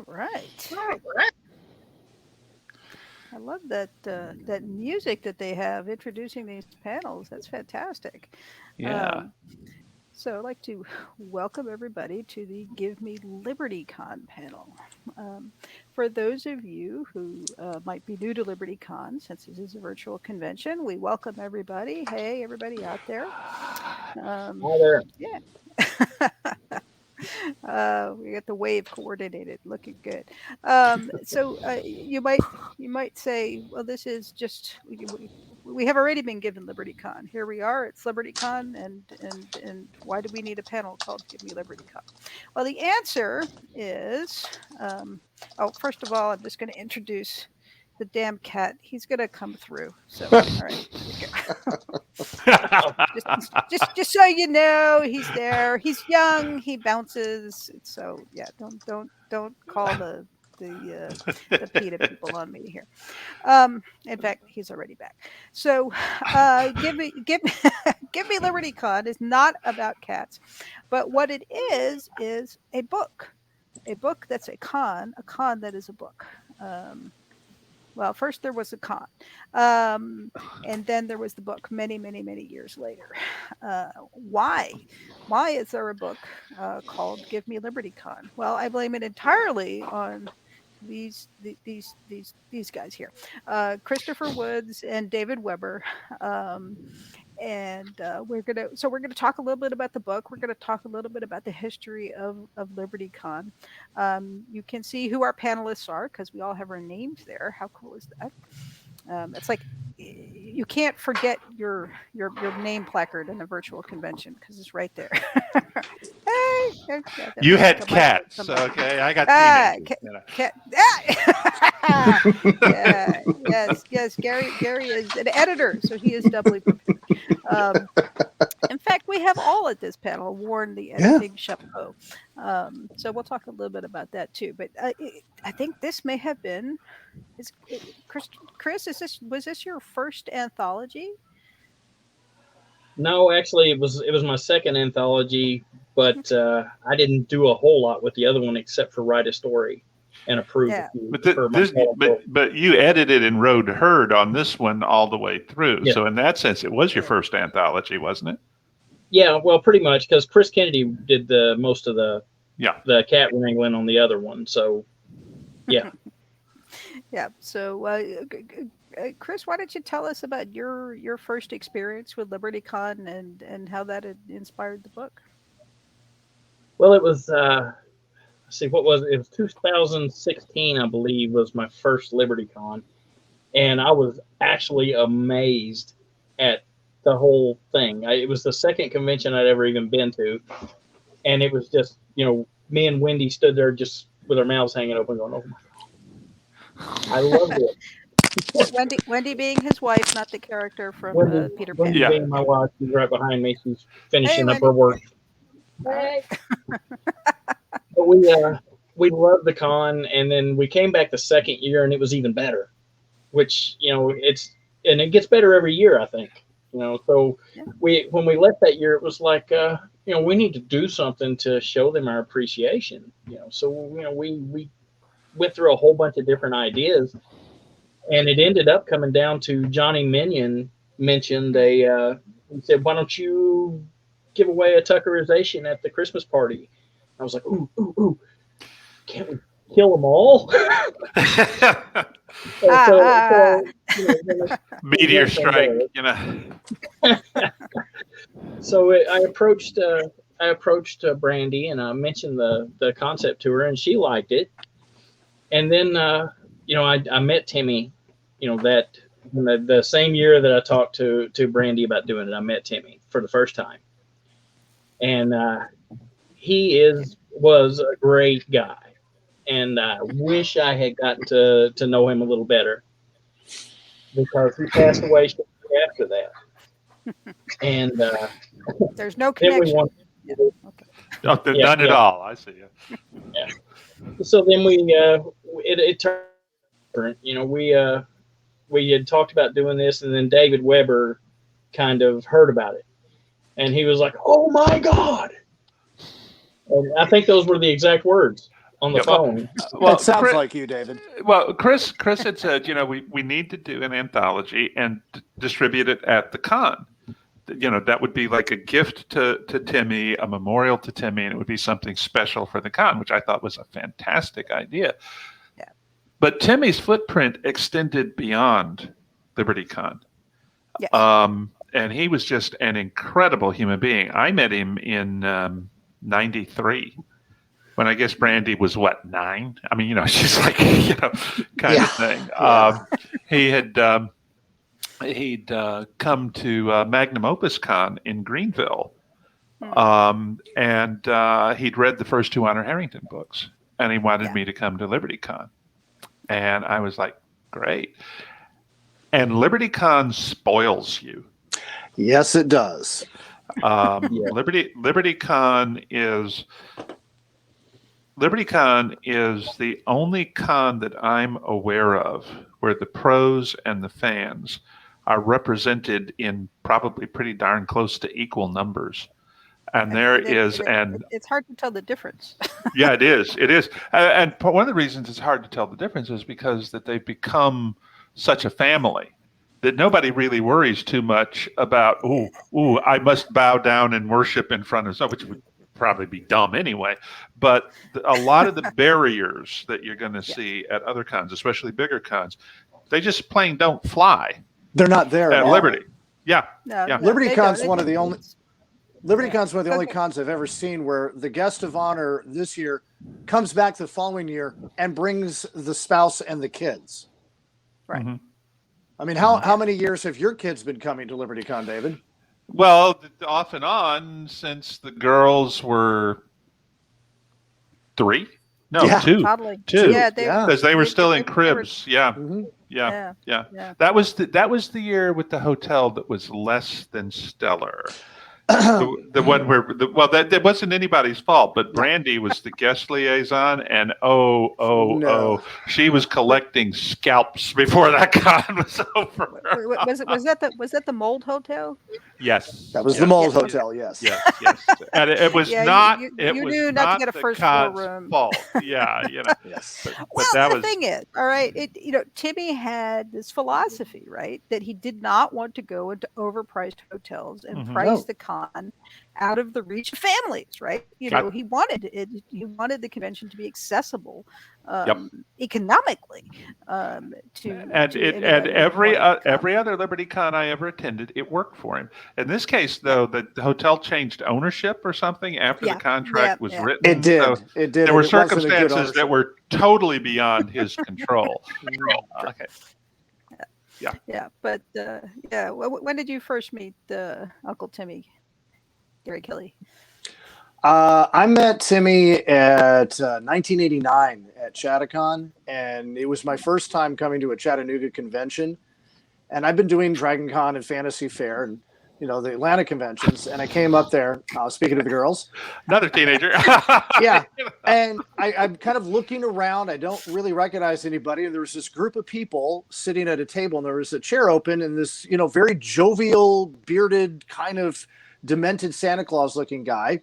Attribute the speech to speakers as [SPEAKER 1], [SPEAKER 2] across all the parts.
[SPEAKER 1] right. I love that that music that they have introducing these panels. That's fantastic.
[SPEAKER 2] Yeah.
[SPEAKER 1] Um, so I'd like to welcome everybody to the Give Me LibertyCon panel. Um, for those of you who might be new to LibertyCon, since this is a virtual convention, we welcome everybody. Hey, everybody out there. Um,
[SPEAKER 3] Hi there.
[SPEAKER 1] yeah. We got the wave coordinated, looking good. You might say, well, this is just we have already been given LibertyCon. Here we are. It's LibertyCon, and why do we need a panel called Give Me LibertyCon? Well, the answer is, oh, first of all, I'm just going to introduce the damn cat. He's going to come through. So, all right, here we go. Just so you know, he's there. He's young. He bounces. So yeah, don't call the PETA people on me here. In fact, he's already back. So, give me LibertyCon is not about cats, but what it is a book that's a con that is a book. Well, first there was a con, um, and then there was the book many years later. Why? Why is there a book called Give Me LibertyCon? Well, I blame it entirely on these guys here, Christopher Woods and David Weber. Um, and we're gonna talk a little bit about the book. We're gonna talk a little bit about the history of LibertyCon. You can see who our panelists are because we all have our names there. How cool is that? It's like you can't forget your name placard in a virtual convention because it's right there. Hey, yeah,
[SPEAKER 2] You had
[SPEAKER 1] somebody,
[SPEAKER 2] cats, okay? I got teenagers.
[SPEAKER 1] yeah, yes. Gary is an editor, so he is doubly prepared. Um, in fact, we have all at this panel worn the editing chapeau. So we'll talk a little bit about that too. But I think this may have been, is, Chris, was this your first anthology?
[SPEAKER 3] No, actually, it was my second anthology, but I didn't do a whole lot with the other one except for write a story and approve a
[SPEAKER 1] Yeah.
[SPEAKER 3] few
[SPEAKER 2] But
[SPEAKER 3] for my
[SPEAKER 2] but you edited and wrote Herd on this one all the way through.
[SPEAKER 3] Yeah.
[SPEAKER 2] So in that sense, it was your first anthology, wasn't it?
[SPEAKER 3] Yeah, well, pretty much because Chris Kennedy did the most of the cat wrangling on the other one. So yeah.
[SPEAKER 1] Yeah. So, Chris, why don't you tell us about your first experience with LibertyCon and how that had inspired the book?
[SPEAKER 3] Well, it was let's see, what was it? It was 2016, I believe, was my first LibertyCon, and I was actually amazed at the whole thing. It was the second convention I'd ever even been to, and it was just, me and Wendy stood there just with our mouths hanging open, going, "Oh my God, I loved it."
[SPEAKER 1] Wendy being his wife, not the character from Peter Pan.
[SPEAKER 3] Wendy being my wife, she's right behind me. She's finishing up
[SPEAKER 1] Wendy.
[SPEAKER 3] her work.
[SPEAKER 1] Right.
[SPEAKER 3] But we loved the con, and then we came back the second year, and it was even better. Which it gets better every year, I think. So when we left that year, it was like we need to do something to show them our appreciation. So we went through a whole bunch of different ideas, and it ended up coming down to Johnny Minion mentioned he said, "Why don't you give away a Tuckerization at the Christmas party?" I was like, ooh, can't we kill them all?
[SPEAKER 2] Meteor strike,
[SPEAKER 3] So I approached Brandy, and I mentioned the concept to her, and she liked it. And then I met Timmy, that the same year that I talked to Brandy about doing it, I met Timmy for the first time, and he was a great guy, and I wish I had gotten to know him a little better, because he passed away shortly after that. And
[SPEAKER 1] there's no connection.
[SPEAKER 2] None at all. I see.
[SPEAKER 3] Yeah. So then it turned different. We had talked about doing this, and then David Weber kind of heard about it, and he was like, "Oh my God!" And I think those were the exact words. on the
[SPEAKER 2] Yeah,
[SPEAKER 3] phone.
[SPEAKER 4] That sounds like you, David.
[SPEAKER 2] Well, Chris had said, we need to do an anthology and distribute it at the con. That would be like a gift to Timmy, a memorial to Timmy, and it would be something special for the con, which I thought was a fantastic idea.
[SPEAKER 1] Yeah.
[SPEAKER 2] But Timmy's footprint extended beyond LibertyCon.
[SPEAKER 1] Yes.
[SPEAKER 2] And he was just an incredible human being. I met him in 93. When I guess Brandy was 9? I mean, she's like, kind of thing.
[SPEAKER 4] Yeah.
[SPEAKER 2] He'd come to Magnum Opus Con in Greenville, and he'd read the first 2 Honor Harrington books, and he wanted me to come to LibertyCon, and I was like, great. And LibertyCon spoils you.
[SPEAKER 4] Yes, it does.
[SPEAKER 2] LibertyCon is the only con that I'm aware of where the pros and the fans are represented in probably pretty darn close to equal numbers. And
[SPEAKER 1] it's hard to tell the difference.
[SPEAKER 2] Yeah, it is. It is. And one of the reasons it's hard to tell the difference is because that they've become such a family that nobody really worries too much about, I must bow down and worship in front of someone, which would probably be dumb anyway. But a lot of the barriers that you're going to see at other cons, especially bigger cons, they just plain don't fly.
[SPEAKER 4] They're not there
[SPEAKER 2] at Liberty. Yeah.
[SPEAKER 1] No,
[SPEAKER 2] yeah.
[SPEAKER 4] LibertyCon's one of the only cons I've ever seen where the guest of honor this year comes back the following year and brings the spouse and the kids.
[SPEAKER 1] Right.
[SPEAKER 2] Mm-hmm.
[SPEAKER 4] I mean, how many years have your kids been coming to LibertyCon, David?
[SPEAKER 2] Well, off and on since the girls were 3. No,
[SPEAKER 4] Yeah.
[SPEAKER 2] 2.
[SPEAKER 1] Toddling.
[SPEAKER 2] 2.
[SPEAKER 1] Yeah,
[SPEAKER 2] because they were still in cribs. Yeah.
[SPEAKER 4] Mm-hmm.
[SPEAKER 2] Yeah. That was the year with the hotel that was less than stellar. the one where that wasn't anybody's fault, but Brandy was the guest liaison, and she was collecting scalps before that con was over.
[SPEAKER 1] Was that the Mold Hotel?
[SPEAKER 2] Yes,
[SPEAKER 4] that was the Mold Hotel. Yes,
[SPEAKER 2] yes, and it was not.
[SPEAKER 1] You
[SPEAKER 2] it was
[SPEAKER 1] knew not to get a first floor room.
[SPEAKER 2] Fault. Yeah,
[SPEAKER 4] Yes.
[SPEAKER 2] But that
[SPEAKER 1] the thing is, all right, Timmy had this philosophy, right, that he did not want to go into overpriced hotels and price the con out of the reach of families, right? He wanted the convention to be accessible economically.
[SPEAKER 2] Every other LibertyCon I ever attended, it worked for him. In this case, though, the hotel changed ownership or something after the contract was written.
[SPEAKER 4] It did.
[SPEAKER 2] So
[SPEAKER 4] it did.
[SPEAKER 2] There were circumstances that were totally beyond his control. Okay.
[SPEAKER 1] Yeah, but when did you first meet Uncle Timmy, Gary Kelly?
[SPEAKER 4] I met Timmy at 1989 at Chattacon, and it was my first time coming to a Chattanooga convention. And I've been doing Dragon Con and Fantasy Fair and the Atlanta conventions, and I came up there. Speaking of the girls,
[SPEAKER 2] another teenager.
[SPEAKER 4] Yeah, and I'm kind of looking around. I don't really recognize anybody, and there was this group of people sitting at a table, and there was a chair open, and this very jovial, bearded, kind of demented Santa Claus looking guy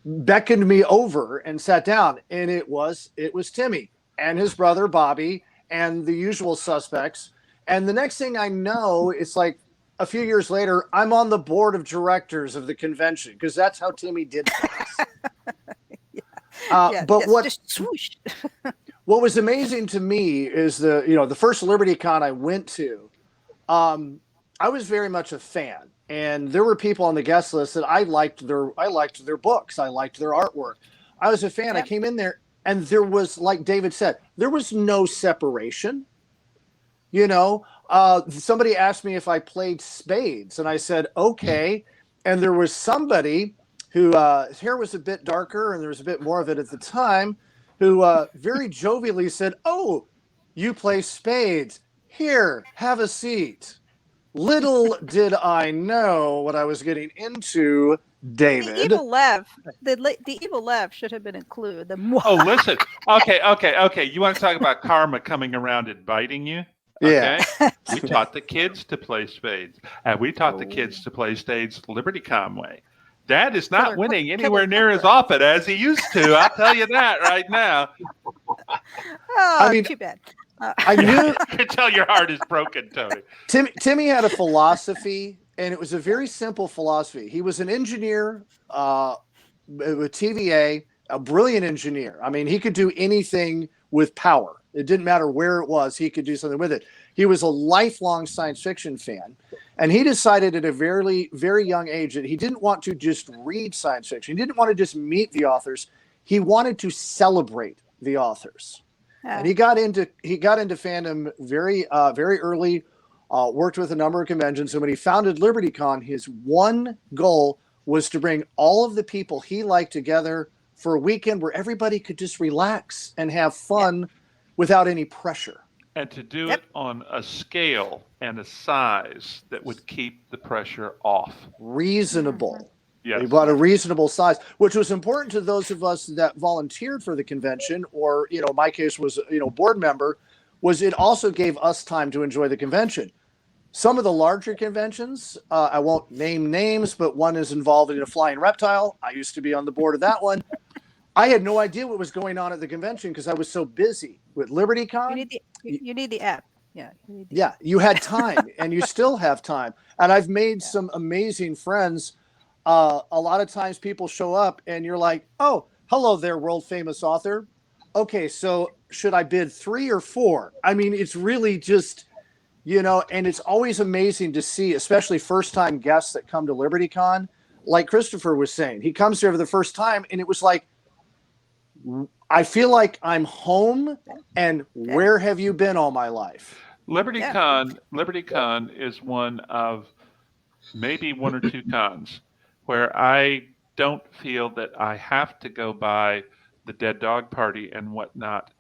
[SPEAKER 4] beckoned me over and sat down, and it was Timmy and his brother Bobby and the usual suspects. And the next thing I know, it's like a few years later, I'm on the board of directors of the convention because that's how Timmy did things.
[SPEAKER 1] Just swoosh.
[SPEAKER 4] What was amazing to me is the first LibertyCon I went to. I was very much a fan, and there were people on the guest list that I liked their books, I liked their artwork. I was a fan. I came in there, and there was, like David said, there was no separation. Somebody asked me if I played spades, and I said, okay. And there was somebody who his hair was a bit darker, and there was a bit more of it at the time, who very jovially said, "Oh, you play spades. Here, have a seat." Little did I know what I was getting into, David.
[SPEAKER 1] The evil laugh. The evil laugh should have been included.
[SPEAKER 2] Oh, listen. Okay. You want to talk about karma coming around and biting you? Okay.
[SPEAKER 4] Yeah.
[SPEAKER 2] We taught the kids to play spades, and we taught the kids to play spades LibertyCon way. Dad is
[SPEAKER 1] Killer
[SPEAKER 2] not winning
[SPEAKER 1] Killer
[SPEAKER 2] anywhere near as
[SPEAKER 1] Cooker.
[SPEAKER 2] often as he used to. I'll tell you that right now.
[SPEAKER 1] Oh,
[SPEAKER 4] I mean,
[SPEAKER 1] too bad.
[SPEAKER 4] I knew
[SPEAKER 2] I can tell your heart is broken, Tony.
[SPEAKER 4] Timmy had a philosophy, and it was a very simple philosophy. He was an engineer with TVA, a brilliant engineer. I mean, he could do anything with power. It didn't matter where it was, he could do something with it. He was a lifelong science fiction fan, and he decided at a very, very young age that he didn't want to just read science fiction. He didn't want to just meet the authors. He wanted to celebrate the authors. And he got into fandom very early. Worked with a number of conventions, and when he founded LibertyCon, his one goal was to bring all of the people he liked together for a weekend where everybody could just relax and have fun without any pressure.
[SPEAKER 2] And to do it on a scale and a size that would keep the pressure off.
[SPEAKER 4] Reasonable.
[SPEAKER 2] Yes.
[SPEAKER 4] He bought a reasonable size, which was important to those of us that volunteered for the convention, or, in my case was, board member, was it also gave us time to enjoy the convention. Some of the larger conventions, I won't name names, but one is involved in a flying reptile. I used to be on the board of that one. I had no idea what was going on at the convention because I was so busy with LibertyCon.
[SPEAKER 1] You need the app.
[SPEAKER 4] Yeah, you had time, and you still have time. And I've made some amazing friends. A lot of times people show up, and you're like, "Oh, hello there, world famous author. Okay, so should I bid 3 or 4?" I mean, it's really just, and it's always amazing to see, especially first-time guests that come to LibertyCon. Like Christopher was saying, he comes here for the first time, and it was like, I feel like I'm home, and where have you been all my life?
[SPEAKER 2] LibertyCon is one of maybe 1 or 2 cons where I don't feel that I have to go by the dead dog party and whatnot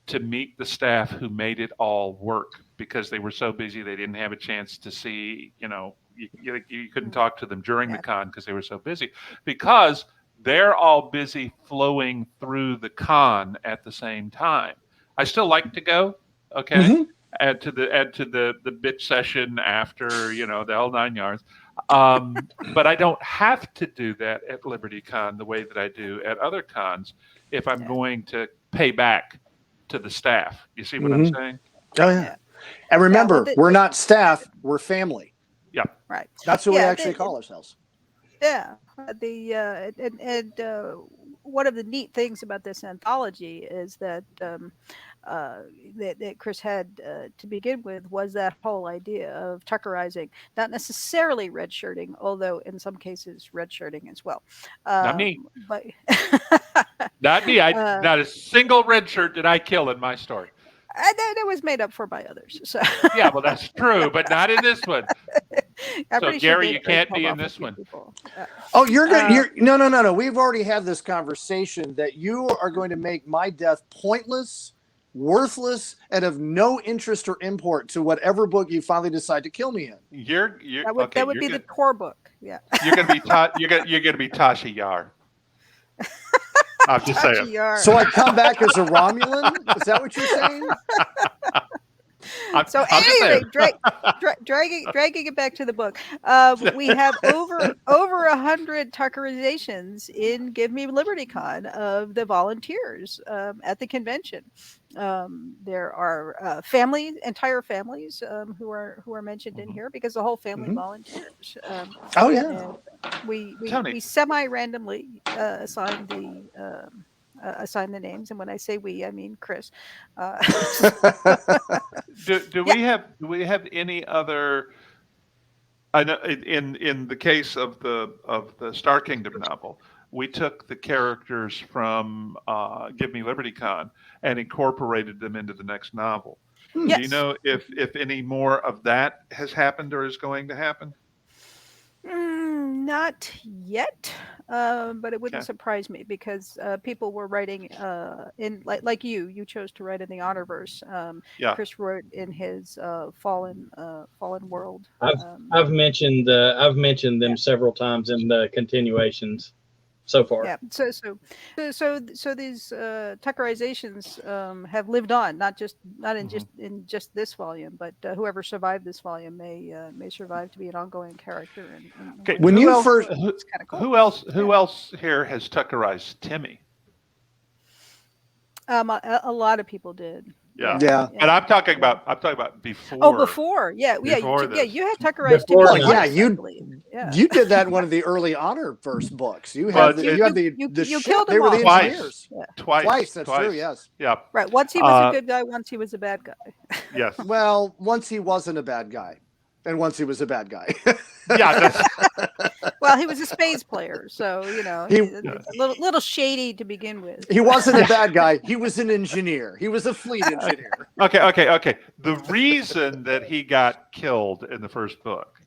[SPEAKER 2] to meet the staff who made it all work, because they were so busy they didn't have a chance to see, you couldn't talk to them during the con because they were so busy, because they're all busy flowing through the con at the same time. I still like to go, okay?
[SPEAKER 4] Mm-hmm.
[SPEAKER 2] Add to the bitch session after, the whole 9 yards. But I don't have to do that at LibertyCon the way that I do at other cons if I'm going to pay back to the staff. You see what I'm saying?
[SPEAKER 4] Oh, yeah. And remember, we're not staff, we're family.
[SPEAKER 2] Yeah.
[SPEAKER 1] Right.
[SPEAKER 4] That's what we actually call ourselves.
[SPEAKER 1] Yeah. One of the neat things about this anthology is that that Chris had to begin with was that whole idea of Tuckerizing, not necessarily red shirting, although in some cases red shirting as well.
[SPEAKER 2] Not me.
[SPEAKER 1] But
[SPEAKER 2] Not me. Not a single red shirt did I kill in my story.
[SPEAKER 1] That was made up for by others. So.
[SPEAKER 2] Yeah, well, that's true, but not in this one. So, Gary, you can't be in this one.
[SPEAKER 4] Oh, you're good. No. We've already had this conversation that you are going to make my death pointless, worthless, and of no interest or import to whatever book you finally decide to kill me in.
[SPEAKER 1] That would be the core book. Yeah.
[SPEAKER 2] You're gonna be you're gonna be Tasha Yar. I'm just saying.
[SPEAKER 4] So I come back as a Romulan? Is that what you're saying?
[SPEAKER 1] Anyway, dragging it back to the book, we have over 100 Tuckerizations in Give Me LibertyCon of the volunteers at the convention. There are entire families who are mentioned in here because the whole family volunteers. We semi-randomly assign the names, and when I say we, I mean Chris.
[SPEAKER 2] Do we have any other? I know in the case of the Star Kingdom novel, we took the characters from Give Me LibertyCon and incorporated them into the next novel.
[SPEAKER 1] Yes.
[SPEAKER 2] Do you know if any more of that has happened or is going to happen?
[SPEAKER 1] Not yet, but it wouldn't surprise me because people were writing in like you chose to write in the Honorverse. Chris wrote in his Fallen World.
[SPEAKER 3] I've mentioned them several times in the continuations. so far.
[SPEAKER 1] Yeah. So these Tuckerizations have lived on, not in just this volume, but whoever survived this volume may survive to be an ongoing character. And
[SPEAKER 2] Okay,
[SPEAKER 4] When
[SPEAKER 2] who
[SPEAKER 4] you
[SPEAKER 2] else?
[SPEAKER 4] first-
[SPEAKER 1] it's kind of cool.
[SPEAKER 2] Who else here has Tuckerized Timmy?
[SPEAKER 1] A lot of people did.
[SPEAKER 2] Yeah.
[SPEAKER 4] Yeah.
[SPEAKER 2] And I'm talking about before.
[SPEAKER 1] Oh, before, yeah,
[SPEAKER 2] Before
[SPEAKER 1] yeah,
[SPEAKER 2] this.
[SPEAKER 1] you had Tuckerized
[SPEAKER 3] Before
[SPEAKER 1] Timmy
[SPEAKER 3] now.
[SPEAKER 4] Yeah,
[SPEAKER 1] twice, I believe. Yeah.
[SPEAKER 4] You did that in one of the early Honor first books. You
[SPEAKER 2] Well,
[SPEAKER 4] had the
[SPEAKER 1] you
[SPEAKER 4] ship.
[SPEAKER 1] killed
[SPEAKER 4] They
[SPEAKER 1] him
[SPEAKER 4] were the
[SPEAKER 1] off.
[SPEAKER 2] Twice.
[SPEAKER 4] engineers.
[SPEAKER 1] Yeah.
[SPEAKER 2] Twice.
[SPEAKER 4] That's true. Yes.
[SPEAKER 2] Yeah.
[SPEAKER 1] Right. Once he was a good guy, once he was a bad guy.
[SPEAKER 2] Yes.
[SPEAKER 4] Well, once he wasn't a bad guy, and once he was a bad guy.
[SPEAKER 2] Yeah. That's,
[SPEAKER 1] Well, he was a spades player, so
[SPEAKER 4] He-
[SPEAKER 1] a little shady to begin with.
[SPEAKER 4] He wasn't a bad guy. He was an engineer. He was a fleet engineer.
[SPEAKER 2] okay. The reason that he got killed in the first book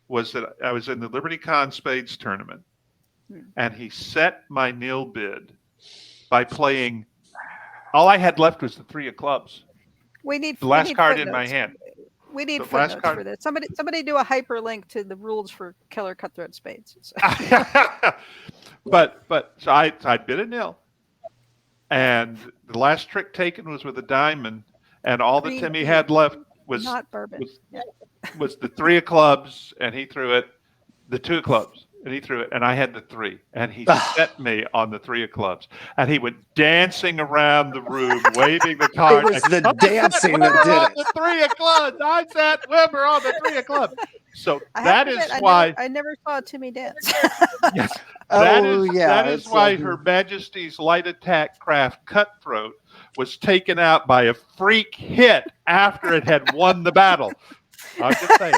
[SPEAKER 2] was that I was in the LibertyCon Spades tournament, and he set my nil bid by playing. All I had left was the 3 of clubs.
[SPEAKER 1] We need
[SPEAKER 2] The last card in
[SPEAKER 1] footnotes.
[SPEAKER 2] my hand.
[SPEAKER 1] We need
[SPEAKER 2] The last
[SPEAKER 1] footnotes
[SPEAKER 2] card-
[SPEAKER 1] for this. Somebody do a hyperlink to the rules for Killer Cutthroat Spades. So.
[SPEAKER 2] but so I bid a nil, and the last trick taken was with a diamond, and all that
[SPEAKER 1] Green
[SPEAKER 2] Timmy
[SPEAKER 1] tea,
[SPEAKER 2] had left was
[SPEAKER 1] not bourbon.
[SPEAKER 2] was the 3 of clubs, and he threw it, the 2 of clubs, and he threw it, and I had the 3, and he set me on the 3 of clubs, and he went dancing around the room, waving the card.
[SPEAKER 4] It was the dancing that did it.
[SPEAKER 2] The 3 of clubs. I sat Weber on the 3 of clubs. So
[SPEAKER 1] I have
[SPEAKER 2] that
[SPEAKER 1] to
[SPEAKER 2] is
[SPEAKER 1] admit,
[SPEAKER 2] why.
[SPEAKER 1] I never saw Timmy dance.
[SPEAKER 2] Yes.
[SPEAKER 4] Oh, yeah.
[SPEAKER 2] That is
[SPEAKER 4] it's,
[SPEAKER 2] why Her Majesty's Light Attack Craft Cutthroat was taken out by a freak hit after it had won the battle. I'm just saying.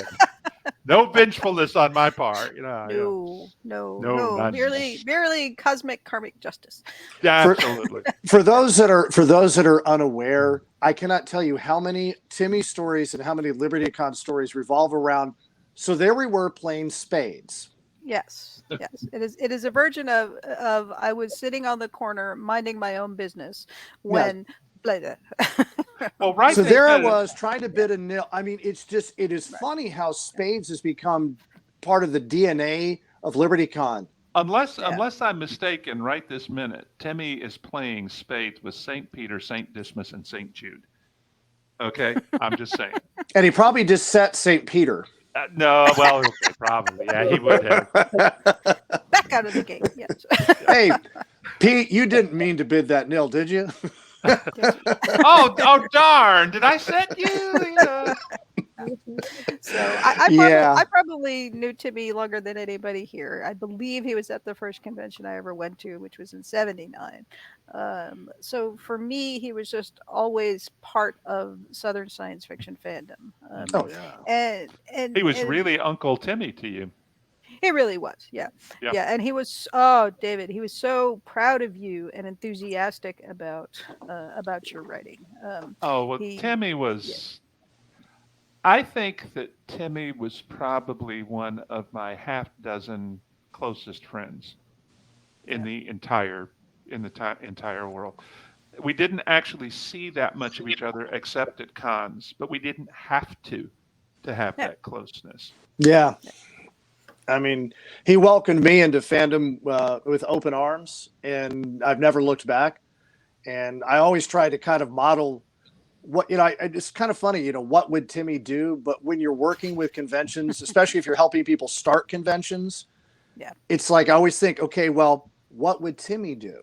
[SPEAKER 2] No vengefulness on my part.
[SPEAKER 1] No,
[SPEAKER 2] none.
[SPEAKER 1] merely cosmic karmic justice.
[SPEAKER 2] Yeah, absolutely.
[SPEAKER 4] For those that are unaware, I cannot tell you how many Timmy stories and how many LibertyCon stories revolve around. So there we were playing spades.
[SPEAKER 1] Yes. It is a version of I was sitting on the corner minding my own business when.
[SPEAKER 2] Well, right.
[SPEAKER 4] So there I was trying to bid a nil. I mean, it is funny how spades has become part of the DNA of LibertyCon.
[SPEAKER 2] Unless I'm mistaken, right this minute, Timmy is playing spades with St. Peter, St. Dismas, and St. Jude. Okay, I'm just saying.
[SPEAKER 4] And he probably just set St. Peter.
[SPEAKER 2] No, well, okay, probably. Yeah, he would have.
[SPEAKER 1] Back out of the game. Yes.
[SPEAKER 4] Hey, Pete, you didn't mean to bid that nil, did you?
[SPEAKER 2] Oh, darn! Did I set you?
[SPEAKER 1] So I probably knew Timmy longer than anybody here. I believe he was at the first convention I ever went to, which was in '79. So for me, he was just always part of Southern science fiction fandom. And
[SPEAKER 2] He was really Uncle Timmy to you.
[SPEAKER 1] He really was, yeah. And he was, David, he was so proud of you and enthusiastic about your writing.
[SPEAKER 2] Timmy was. Yeah. I think that Timmy was probably one of my half dozen closest friends in the entire world. We didn't actually see that much of each other except at cons, but we didn't have to have that closeness.
[SPEAKER 4] Yeah. I mean, he welcomed me into fandom with open arms, and I've never looked back. And I always try to kind of model what, it's kind of funny, what would Timmy do? But when you're working with conventions, especially if you're helping people start conventions, it's like I always think, okay, well, what would Timmy do?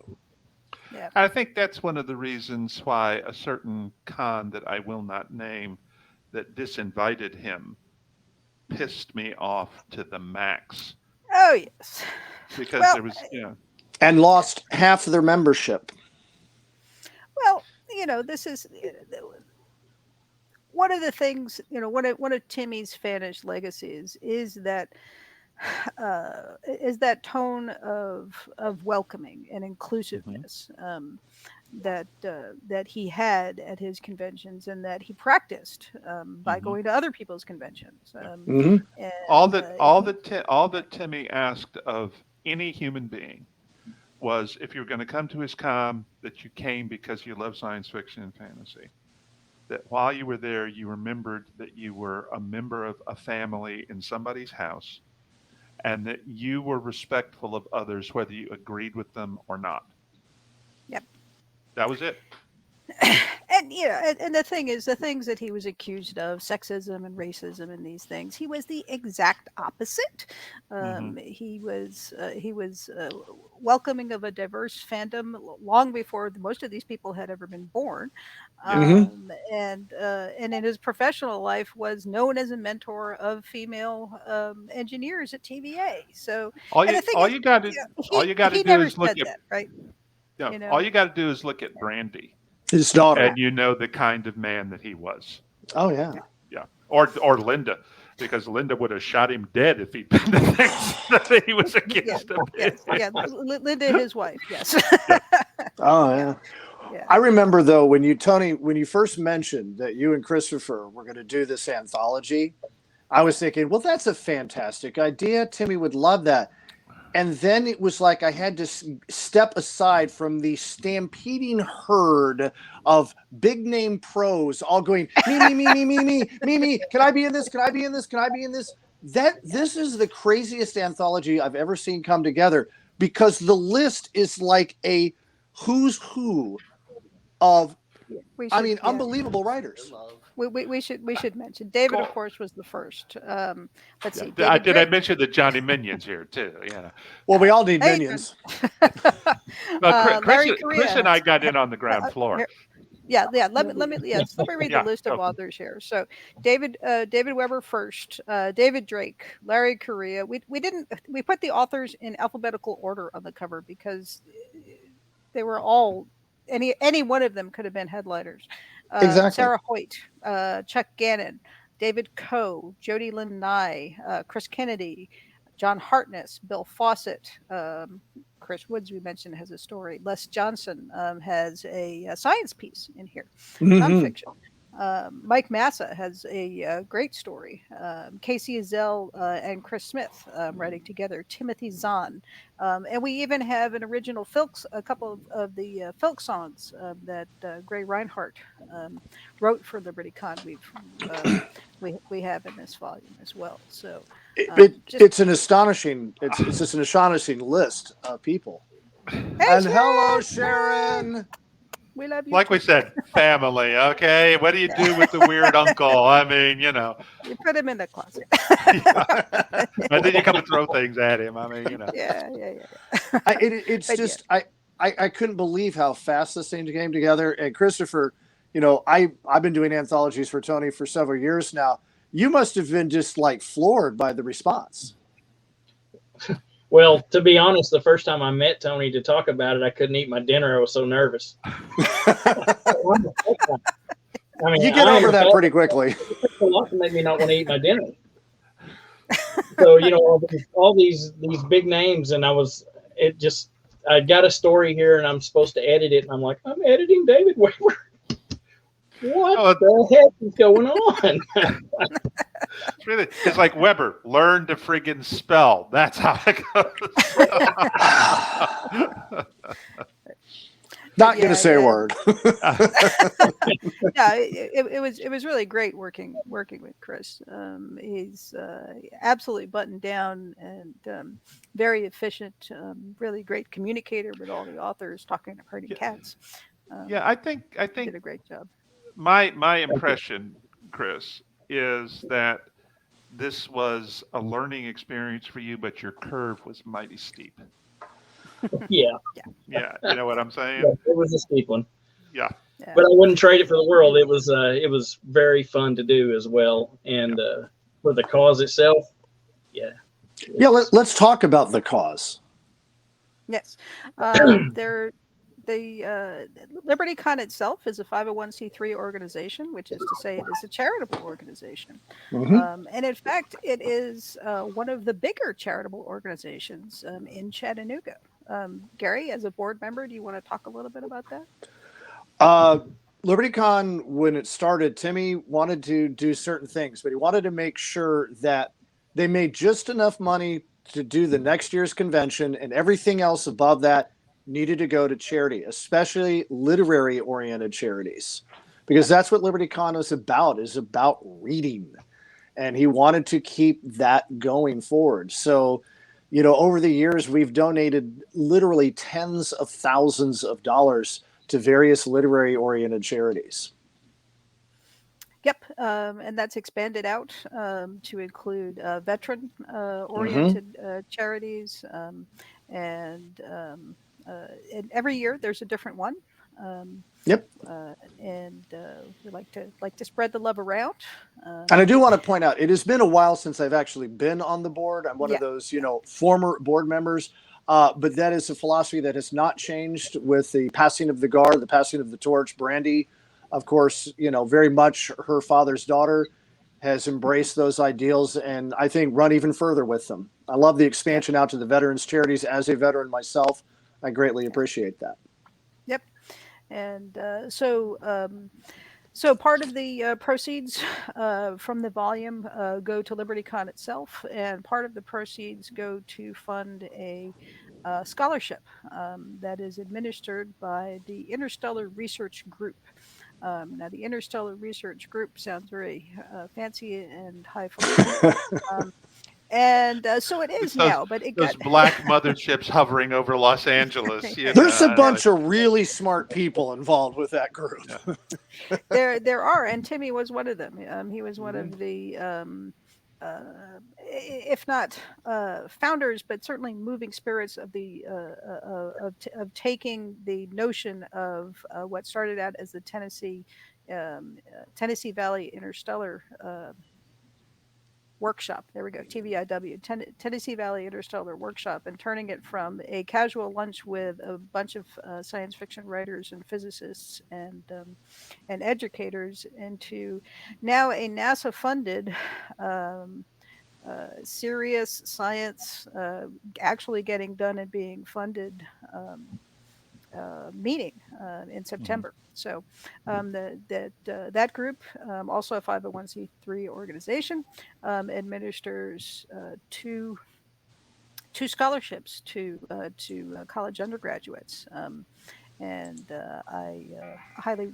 [SPEAKER 1] Yeah.
[SPEAKER 2] I think that's one of the reasons why a certain con that I will not name that disinvited him pissed me off to the max.
[SPEAKER 1] Oh, yes.
[SPEAKER 2] Because there was,
[SPEAKER 4] and lost half of their membership.
[SPEAKER 1] Well, this is one of the things, one of Timmy's fanish legacies is that tone of welcoming and inclusiveness that he had at his conventions and that he practiced by going to other people's conventions.
[SPEAKER 2] All that Timmy asked of any human being was, if you were going to come to his con, that you came because you love science fiction and fantasy. That while you were there, you remembered that you were a member of a family in somebody's house, and that you were respectful of others, whether you agreed with them or not.
[SPEAKER 1] Yep.
[SPEAKER 2] That was it.
[SPEAKER 1] And and the thing is, the things that he was accused of, sexism and racism and these things, he was the exact opposite.
[SPEAKER 2] Mm-hmm.
[SPEAKER 1] He was welcoming of a diverse fandom long before most of these people had ever been born.
[SPEAKER 2] Yeah.
[SPEAKER 1] And in his professional life was known as a mentor of female engineers at TVA. So,
[SPEAKER 2] All
[SPEAKER 1] and
[SPEAKER 2] you
[SPEAKER 1] the thing
[SPEAKER 2] all
[SPEAKER 1] is,
[SPEAKER 2] you got to all you got to
[SPEAKER 1] he
[SPEAKER 2] do
[SPEAKER 1] never
[SPEAKER 2] is look
[SPEAKER 1] said
[SPEAKER 2] at
[SPEAKER 1] that, right? You
[SPEAKER 2] all
[SPEAKER 1] know,
[SPEAKER 2] you got to do is look at Brandy,
[SPEAKER 4] His daughter.
[SPEAKER 2] and you know the kind of man that he was.
[SPEAKER 4] Oh yeah.
[SPEAKER 2] Yeah, or Linda, because Linda would have shot him dead if he'd been the things that he was
[SPEAKER 1] yeah,
[SPEAKER 2] accused of.
[SPEAKER 1] yes, yeah. Linda, his wife, yes.
[SPEAKER 2] Yeah.
[SPEAKER 4] Oh
[SPEAKER 1] Yeah,
[SPEAKER 4] yeah.
[SPEAKER 1] yeah.
[SPEAKER 4] I remember though Tony, when you first mentioned that you and Christopher were going to do this anthology, I was thinking, well, that's a fantastic idea. Timmy would love that. And then it was like I had to step aside from the stampeding herd of big name pros all going, me. Can I be in this? Can I be in this? Can I be in this? This is the craziest anthology I've ever seen come together, because the list is like a who's who of,
[SPEAKER 1] Yeah.
[SPEAKER 4] unbelievable writers.
[SPEAKER 1] We should mention David, of
[SPEAKER 2] Cool.
[SPEAKER 1] course, was the first. Let's see,
[SPEAKER 2] Yeah.
[SPEAKER 1] David
[SPEAKER 2] Did I
[SPEAKER 1] Drake.
[SPEAKER 2] mention the Johnny Minions here too? Yeah.
[SPEAKER 4] Well, we all need
[SPEAKER 1] Hey,
[SPEAKER 4] minions.
[SPEAKER 2] Well,
[SPEAKER 1] Larry
[SPEAKER 2] Chris and
[SPEAKER 1] Correa.
[SPEAKER 2] I got in on the ground floor.
[SPEAKER 1] Here, yeah. Let me read the
[SPEAKER 2] Yeah.
[SPEAKER 1] list of
[SPEAKER 2] Okay.
[SPEAKER 1] authors here. So David Weber first, David Drake, Larry Correa. We put the authors in alphabetical order on the cover because they were all any one of them could have been headliners.
[SPEAKER 4] Exactly.
[SPEAKER 1] Sarah Hoyt, Chuck Gannon, David Coe, Jody Lynn Nye, Chris Kennedy, John Hartness, Bill Fawcett, Chris Woods, we mentioned, has a story. Les Johnson has a science piece in here,
[SPEAKER 4] Mhm.
[SPEAKER 1] nonfiction. Mike Massa has a great story. Casey Azell and Chris Smith writing together. Timothy Zahn, and we even have an original a couple of the folk songs that Gray Reinhardt wrote for LibertyCon. We have in this volume as well. So
[SPEAKER 4] It's an astonishing. It's just an astonishing list of people.
[SPEAKER 1] Hey,
[SPEAKER 4] And
[SPEAKER 1] Sharon!
[SPEAKER 4] hello, Sharon.
[SPEAKER 1] We love you.
[SPEAKER 2] Like we said, family. Okay, what do you do with the weird uncle? I mean,
[SPEAKER 1] You put him in the closet.
[SPEAKER 2] and then you come and throw things at him. I mean,
[SPEAKER 1] Yeah.
[SPEAKER 4] It's
[SPEAKER 1] But
[SPEAKER 4] just I couldn't believe how fast this thing came together. And Christopher, I've been doing anthologies for Tony for several years now. You must have been just like floored by the response.
[SPEAKER 3] Well, to be honest, the first time I met Tony to talk about it, I couldn't eat my dinner. I was so nervous. I mean,
[SPEAKER 4] You get over that pretty quickly.
[SPEAKER 3] It took a lot to make me not want to eat my dinner. So, all these big names, and I got a story here, and I'm supposed to edit it, and I'm like, I'm editing David Weber. What the heck is going on?
[SPEAKER 2] It's like Weber, learn to friggin' spell. That's how it goes.
[SPEAKER 4] Not going to say a word.
[SPEAKER 1] Yeah, it was really great working with Chris. He's absolutely buttoned down and very efficient. Really great communicator with all the authors, talking to herding cats.
[SPEAKER 2] Yeah, I think
[SPEAKER 1] did a great job.
[SPEAKER 2] My impression, Chris, is that this was a learning experience for you, but your curve was mighty steep.
[SPEAKER 3] Yeah.
[SPEAKER 2] Yeah, you know what I'm saying?
[SPEAKER 3] Yeah, it was a steep one.
[SPEAKER 2] Yeah.
[SPEAKER 3] But I wouldn't trade it for the world. It was very fun to do as well, and for the cause itself, yeah.
[SPEAKER 4] Yeah, let's talk about the cause.
[SPEAKER 1] Yes, the LibertyCon itself is a 501c3 organization, which is to say it is a charitable organization.
[SPEAKER 4] Mm-hmm.
[SPEAKER 1] And in fact, it is one of the bigger charitable organizations in Chattanooga. Gary, as a board member, do you want to talk a little bit about that?
[SPEAKER 4] LibertyCon, when it started, Timmy wanted to do certain things, but he wanted to make sure that they made just enough money to do the next year's convention, and everything else above that needed to go to charity, especially literary-oriented charities, because that's what LibertyCon is about reading. and he wanted to keep that going forward. So, you know, over the years, we've donated literally tens of thousands of dollars to various literary-oriented charities.
[SPEAKER 1] Yep, and that's expanded out to include veteran-oriented charities, and every year there's a different one.
[SPEAKER 4] Yep.
[SPEAKER 1] And we like to spread the love around.
[SPEAKER 4] And I do want to point out, it has been a while since I've actually been on the board. I'm one of those, you know, former board members. But that is a philosophy that has not changed with the passing of the guard, the passing of the torch. Brandy, of course, you know, very much her father's daughter, has embraced those ideals, and I think run even further with them. I love the expansion out to the veterans charities. As a veteran myself, I greatly appreciate that.
[SPEAKER 1] Yep. And so part of the proceeds from the volume go to LibertyCon itself, and part of the proceeds go to fund a scholarship that is administered by the Interstellar Research Group. Now, the Interstellar Research Group sounds very fancy and highfalutin. So it is now, but
[SPEAKER 2] those black motherships hovering over Los Angeles. You
[SPEAKER 4] There's
[SPEAKER 2] know,
[SPEAKER 4] a bunch of really smart people involved with that group.
[SPEAKER 1] Yeah. There are, and Timmy was one of them. He was one of the, if not founders, but certainly moving spirits of the of taking the notion of what started out as the Tennessee Valley Interstellar Workshop. There we go. TVIW, Tennessee Valley Interstellar Workshop, and turning it from a casual lunch with a bunch of science fiction writers and physicists and educators into now a NASA-funded serious science actually getting done and being funded meeting in September. So that group, also a 501c3 organization, administers two scholarships to college undergraduates. And I highly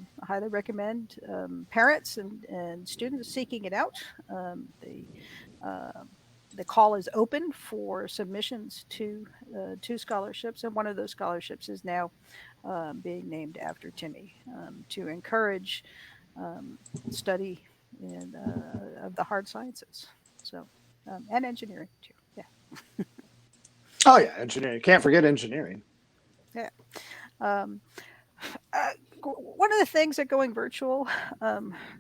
[SPEAKER 1] recommend parents and students seeking it out. The call is open for submissions to scholarships, and one of those scholarships is now being named after Timmy, to encourage study of the hard sciences. So and engineering too. Yeah.
[SPEAKER 4] Oh yeah, engineering. Can't forget engineering.
[SPEAKER 1] Yeah. One of the things that going virtual,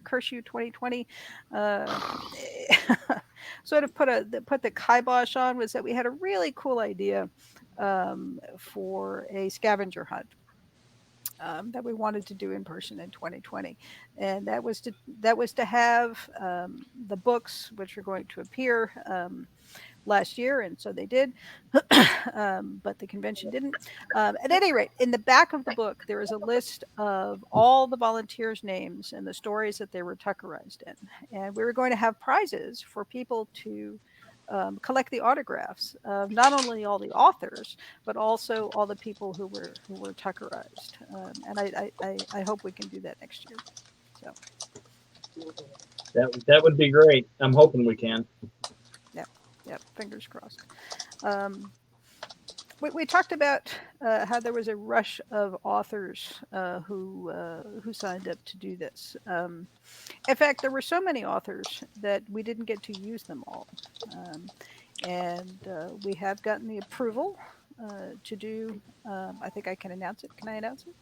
[SPEAKER 1] curse you 2020, sort of put the kibosh on, was that we had a really cool idea for a scavenger hunt that we wanted to do in person in 2020, and that was to have the books which are going to appear last year, and so they did, but the convention didn't. At any rate, in the back of the book, there is a list of all the volunteers' names and the stories that they were Tuckerized in, and we were going to have prizes for people to collect the autographs of not only all the authors, but also all the people who were Tuckerized, and I hope we can do that next year. So
[SPEAKER 3] that would be great. I'm hoping we can.
[SPEAKER 1] Yep, fingers crossed. We talked about how there was a rush of authors who signed up to do this. In fact, there were so many authors that we didn't get to use them all. And we have gotten the approval to do, I think I can announce it. Can I announce it?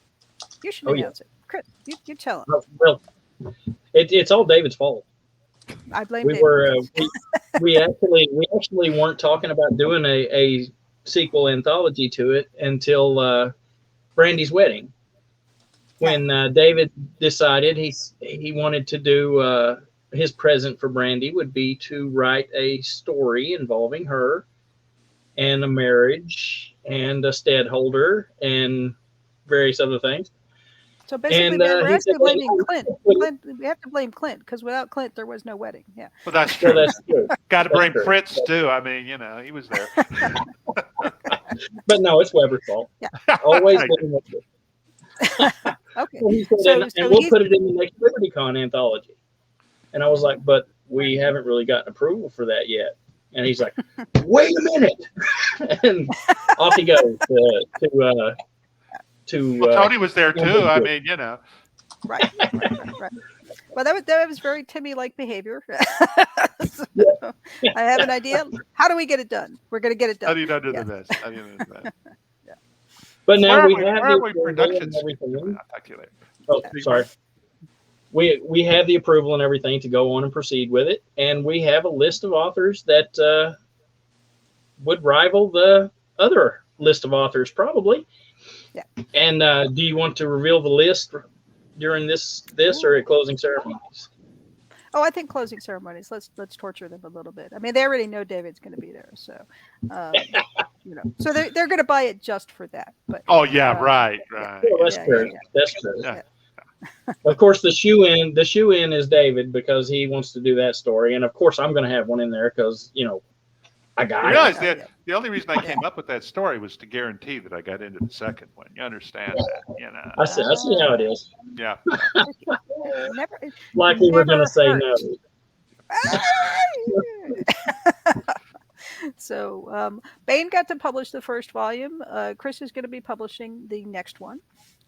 [SPEAKER 1] You should announce it. Chris, you tell him.
[SPEAKER 3] Well, it's all David's fault.
[SPEAKER 1] I blame
[SPEAKER 3] we
[SPEAKER 1] David.
[SPEAKER 3] were we actually weren't talking about doing a sequel anthology to it until Brandy's wedding, when David decided he wanted to do his present for Brandy would be to write a story involving her and a marriage and a stadholder and various other things.
[SPEAKER 1] So basically, we're actually blaming Clint. We have to blame Clint, because without Clint, there was no wedding. Yeah.
[SPEAKER 2] Well, that's true.
[SPEAKER 3] Well, that's true.
[SPEAKER 2] Got to bring
[SPEAKER 3] true.
[SPEAKER 2] Fritz too. I mean, you know, he was there.
[SPEAKER 3] But no, it's Weber's fault.
[SPEAKER 1] Yeah.
[SPEAKER 3] Always blame Weber.
[SPEAKER 1] Okay.
[SPEAKER 3] And we'll put it in the next LibertyCon anthology. And I was like, but we haven't really gotten approval for that yet. And he's like, wait a minute. And off he goes to
[SPEAKER 2] Well, Tony was there too. I
[SPEAKER 3] it.
[SPEAKER 2] mean, you know.
[SPEAKER 1] Right. Well, that was very Timmy-like behavior. So, I have an idea. How do we get it done? We're going to get it done.
[SPEAKER 2] How do you not do
[SPEAKER 1] Yeah.
[SPEAKER 2] the best? How do you do the best?
[SPEAKER 3] But now we have
[SPEAKER 2] where
[SPEAKER 3] the
[SPEAKER 2] are we
[SPEAKER 3] approval
[SPEAKER 2] production
[SPEAKER 3] and everything.
[SPEAKER 2] I'll talk to you later.
[SPEAKER 3] Oh, sorry. We have the approval and everything to go on and proceed with it, and we have a list of authors that would rival the other list of authors probably.
[SPEAKER 1] Yeah.
[SPEAKER 3] And do you want to reveal the list during this or at closing ceremonies?
[SPEAKER 1] Oh, I think closing ceremonies. Let's torture them a little bit. I mean, they already know David's going to be there, so you know, so they're going to buy it just for that. But
[SPEAKER 2] Oh yeah, right.
[SPEAKER 3] Well, that's
[SPEAKER 1] Yeah,
[SPEAKER 3] true.
[SPEAKER 1] yeah.
[SPEAKER 3] That's true.
[SPEAKER 2] Yeah.
[SPEAKER 3] Of course, the shoe in is David because he wants to do that story, and of course, I'm going to have one in there because I got
[SPEAKER 2] You
[SPEAKER 3] it.
[SPEAKER 2] realize that the only reason I came up with that story was to guarantee that I got into the second one. You understand that, you know?
[SPEAKER 3] I see how it is.
[SPEAKER 2] Yeah.
[SPEAKER 1] Never,
[SPEAKER 3] Like we were going
[SPEAKER 1] never
[SPEAKER 3] to say
[SPEAKER 1] hurt.
[SPEAKER 3] no.
[SPEAKER 1] So Bain got to publish the first volume. Chris is going to be publishing the next one,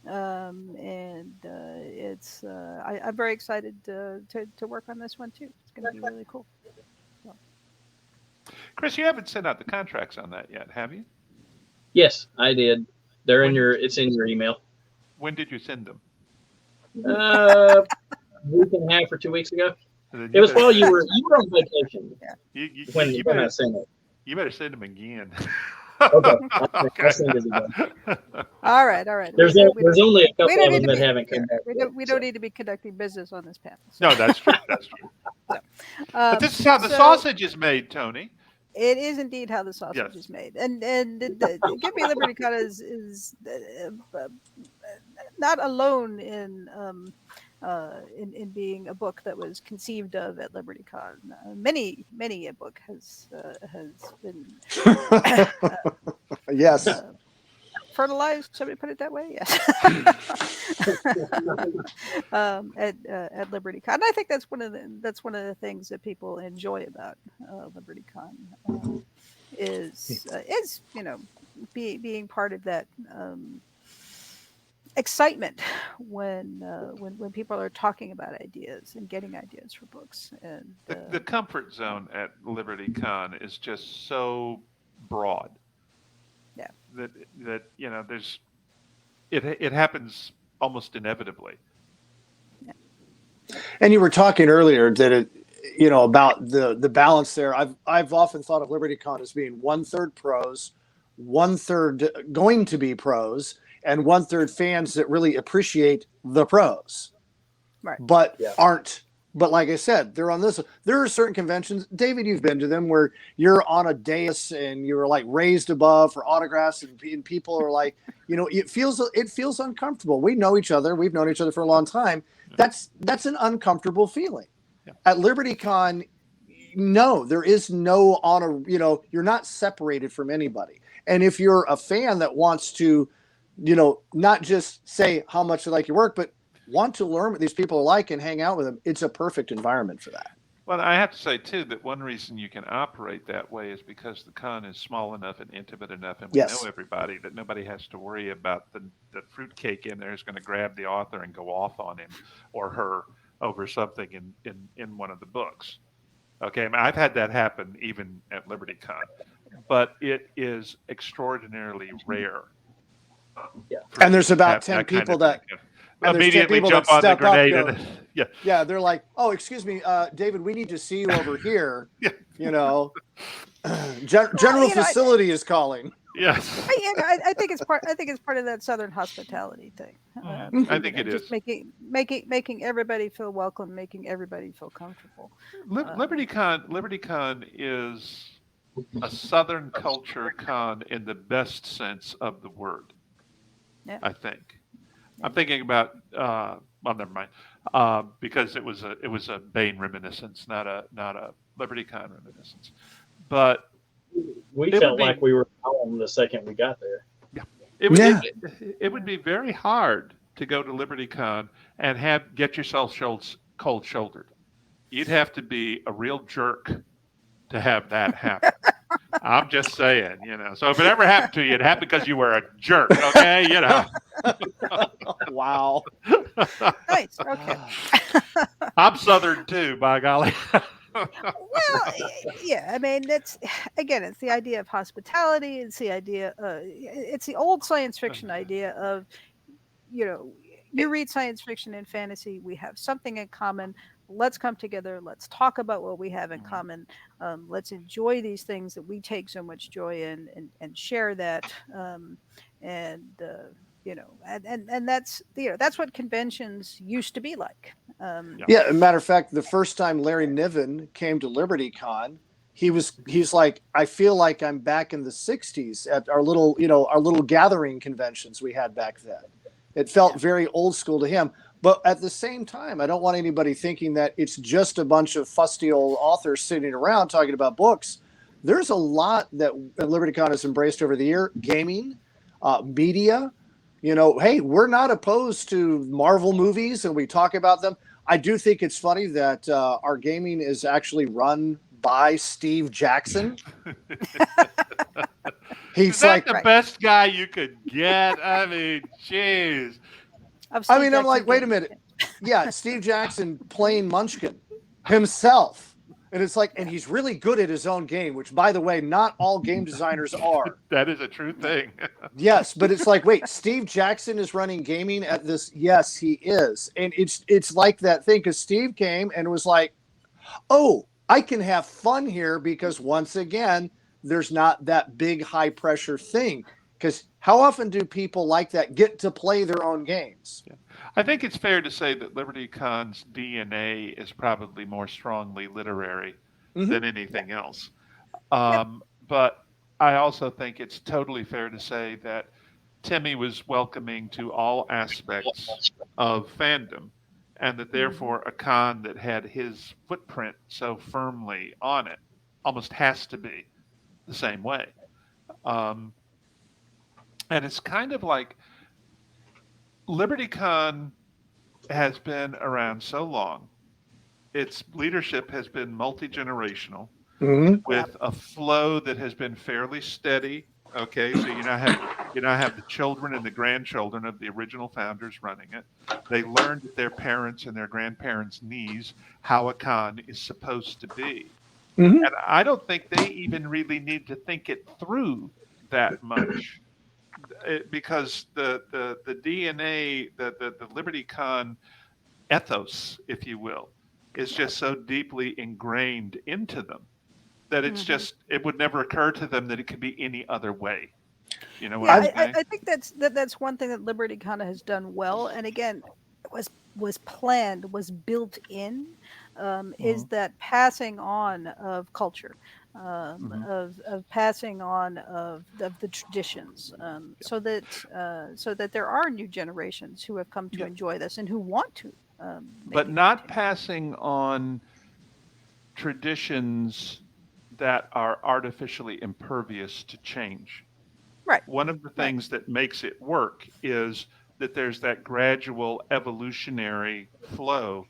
[SPEAKER 1] and it's I'm very excited to work on this one too. It's going to be really cool. So.
[SPEAKER 2] Chris, you haven't sent out the contracts on that yet, have you?
[SPEAKER 3] Yes, I did. It's in your email.
[SPEAKER 2] When did you send them?
[SPEAKER 3] Week and a half or 2 weeks ago.
[SPEAKER 2] Then
[SPEAKER 3] It was while you were on vacation
[SPEAKER 2] you
[SPEAKER 3] when I
[SPEAKER 2] better,
[SPEAKER 3] sent it.
[SPEAKER 2] you better send them again.
[SPEAKER 3] Okay,
[SPEAKER 2] Okay.
[SPEAKER 3] I'll send it again.
[SPEAKER 1] All right.
[SPEAKER 3] There's only a couple
[SPEAKER 1] we don't
[SPEAKER 3] of
[SPEAKER 1] need
[SPEAKER 3] them
[SPEAKER 1] to
[SPEAKER 3] that
[SPEAKER 1] be-
[SPEAKER 3] haven't come back.
[SPEAKER 1] we
[SPEAKER 3] yet,
[SPEAKER 1] don't need to be conducting business on this panel. So.
[SPEAKER 2] No, that's true. That's true. But this is how the sausage is made, Tony.
[SPEAKER 1] It is indeed how the sausage
[SPEAKER 2] Yes.
[SPEAKER 1] is made, and Give Me LibertyCon is not alone in being a book that was conceived of at LibertyCon. Many a book has been
[SPEAKER 4] Yes.
[SPEAKER 1] fertilized. Somebody put it that way. Yes. At LibertyCon, and I think that's one of the things that people enjoy about LibertyCon is being part of that excitement when people are talking about ideas and getting ideas for books. And
[SPEAKER 2] The comfort zone at LibertyCon is just so broad.
[SPEAKER 1] Yeah.
[SPEAKER 2] That there's it happens almost inevitably.
[SPEAKER 4] And you were talking earlier that about the balance there. I've often thought of LibertyCon as being 1/3 pros, 1/3 going to be pros, and 1/3 fans that really appreciate the pros,
[SPEAKER 1] Right.
[SPEAKER 4] but aren't. But like I said, they're on this. There are certain conventions, David, you've been to them, where you're on a dais and you're like raised above for autographs, and people are like, it feels uncomfortable. We know each other. We've known each other for a long time. That's an uncomfortable feeling.
[SPEAKER 2] Yeah.
[SPEAKER 4] At LibertyCon, no, there is no honor. You're not separated from anybody. And if you're a fan that wants to, not just say how much you like your work, but want to learn what these people are like and hang out with them, it's a perfect environment for that.
[SPEAKER 2] Well, I have to say too that one reason you can operate that way is because the con is small enough and intimate enough, and we know everybody, that nobody has to worry about the fruitcake in there is going to grab the author and go off on him or her over something in one of the books. Okay, I mean, I've had that happen even at LibertyCon, but it is extraordinarily rare.
[SPEAKER 3] Yeah.
[SPEAKER 4] And there's about 10 people that
[SPEAKER 2] immediately jump on the grenade.
[SPEAKER 4] Yeah, they're like, oh, excuse me, David, we need to see you over here. General facility is calling.
[SPEAKER 2] Yes.
[SPEAKER 1] I think it's part of that Southern hospitality thing.
[SPEAKER 2] I think it
[SPEAKER 1] just
[SPEAKER 2] is
[SPEAKER 1] making everybody feel welcome, making everybody feel comfortable.
[SPEAKER 2] LibertyCon is a Southern culture con in the best sense of the word.
[SPEAKER 1] Yeah.
[SPEAKER 2] I think. I'm thinking about well, never mind, because it was a Bain reminiscence, not a LibertyCon reminiscence. But
[SPEAKER 3] we felt like we were home the second we got there.
[SPEAKER 2] Yeah, it would be very hard to go to LibertyCon and get yourself cold shouldered. you'd have to be a real jerk to have that happen. I'm just saying, So if it ever happened to you, it happened because you were a jerk, okay?
[SPEAKER 4] Wow.
[SPEAKER 1] Nice. Okay.
[SPEAKER 2] I'm Southern too, by golly.
[SPEAKER 1] Well, yeah. I mean, it's again, it's the idea of hospitality. It's the idea. It's the old science fiction idea of, you know, you read science fiction and fantasy. We have something in common. Let's come together. Let's talk about what we have in common. Let's enjoy these things that we take so much joy in, and share that. And and that's what conventions used to be like.
[SPEAKER 4] Yeah, as a matter of fact, the first time Larry Niven came to LibertyCon, he's like, I feel like I'm back in the '60s at our little gathering conventions we had back then. It felt very old school to him. But at the same time, I don't want anybody thinking that it's just a bunch of fusty old authors sitting around talking about books. There's a lot that LibertyCon has embraced over the year: gaming, media. Hey, we're not opposed to Marvel movies, and we talk about them. I do think it's funny that our gaming is actually run by Steve Jackson. He's
[SPEAKER 2] that the best guy you could get? I mean, jeez.
[SPEAKER 4] I'm like, wait a minute. Yeah, Steve Jackson playing Munchkin himself. And it's like, and he's really good at his own game, which, by the way, not all game designers are.
[SPEAKER 2] That is a true thing.
[SPEAKER 4] Yes, but it's like, wait, Steve Jackson is running gaming at this? Yes, he is. And it's like that thing, because Steve came and was like, oh, I can have fun here because, once again, there's not that big high pressure thing. Because how often do people like that get to play their own games?
[SPEAKER 2] Yeah. I think it's fair to say that LibertyCon's DNA is probably more strongly literary than anything else. But I also think it's totally fair to say that Timmy was welcoming to all aspects of fandom, and that therefore a con that had his footprint so firmly on it almost has to be the same way. And it's kind of like LibertyCon has been around so long. Its leadership has been multi-generational with a flow that has been fairly steady. Okay, so you now have the children and the grandchildren of the original founders running it. They learned at their parents' and their grandparents' knees how a con is supposed to be. And I don't think they even really need to think it through that much. Because the DNA, the LibertyCon ethos, if you will, is just so deeply ingrained into them that it's just, it would never occur to them that it could be any other way. You know what I'm saying?
[SPEAKER 1] I think that's one thing that LibertyCon has done well, and again, was planned, was built in, is that passing on of culture. Of passing on of the traditions, so that there are new generations who have come to enjoy this and who want to.
[SPEAKER 2] But not passing on traditions that are artificially impervious to change.
[SPEAKER 1] Right.
[SPEAKER 2] One of the things that makes it work is that there's that gradual evolutionary flow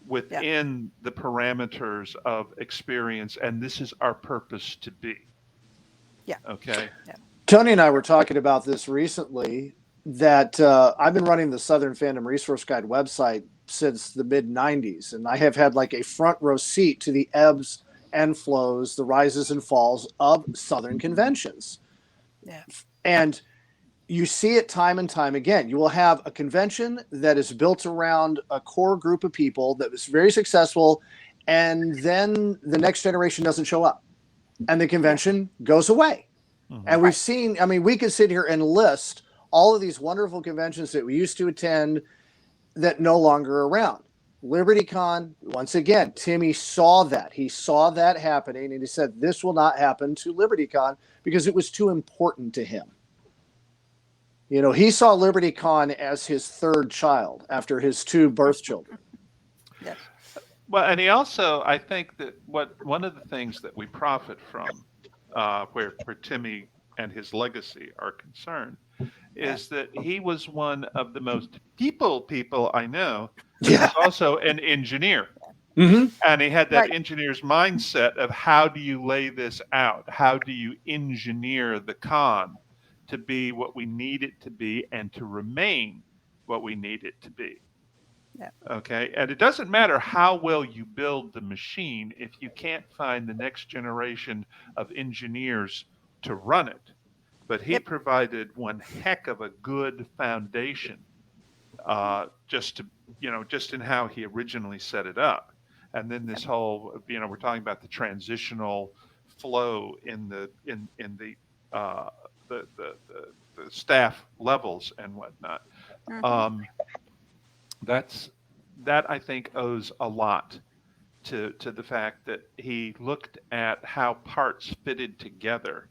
[SPEAKER 2] within the parameters of experience, and this is our purpose to be.
[SPEAKER 1] Yeah.
[SPEAKER 2] Okay.
[SPEAKER 1] Yeah.
[SPEAKER 4] Toni and I were talking about this recently, that I've been running the Southern Fandom Resource Guide website since the mid-'90s, and I have had like a front row seat to the ebbs and flows, the rises and falls of Southern conventions.
[SPEAKER 1] Yeah.
[SPEAKER 4] And you see it time and time again. You will have a convention that is built around a core group of people that was very successful, and then the next generation doesn't show up, and the convention goes away. And we've seen, I mean, we could sit here and list all of these wonderful conventions that we used to attend that no longer are around. LibertyCon, once again, Timmy saw that. He saw that happening, and he said, this will not happen to LibertyCon because it was too important to him. You know, he saw LibertyCon as his third child after his two birth children.
[SPEAKER 1] Yes.
[SPEAKER 2] Well, and he also, I think that one of the things that we profit from, where Timmy and his legacy are concerned, is that he was one of the most people I know. He was also an engineer.
[SPEAKER 4] Mhm.
[SPEAKER 2] And he had that
[SPEAKER 1] Right.
[SPEAKER 2] engineer's mindset of how do you lay this out? How do you engineer the con to be what we need it to be and to remain what we need it to be?
[SPEAKER 1] Yeah.
[SPEAKER 2] Okay. And it doesn't matter how well you build the machine if you can't find the next generation of engineers to run it. But he
[SPEAKER 1] Yep.
[SPEAKER 2] provided one heck of a good foundation, just to, just in how he originally set it up. And then this whole, we're talking about the transitional flow in uh, the staff levels and whatnot.
[SPEAKER 1] Mhm.
[SPEAKER 2] Um, that I think owes a lot to the fact that he looked at how parts fitted together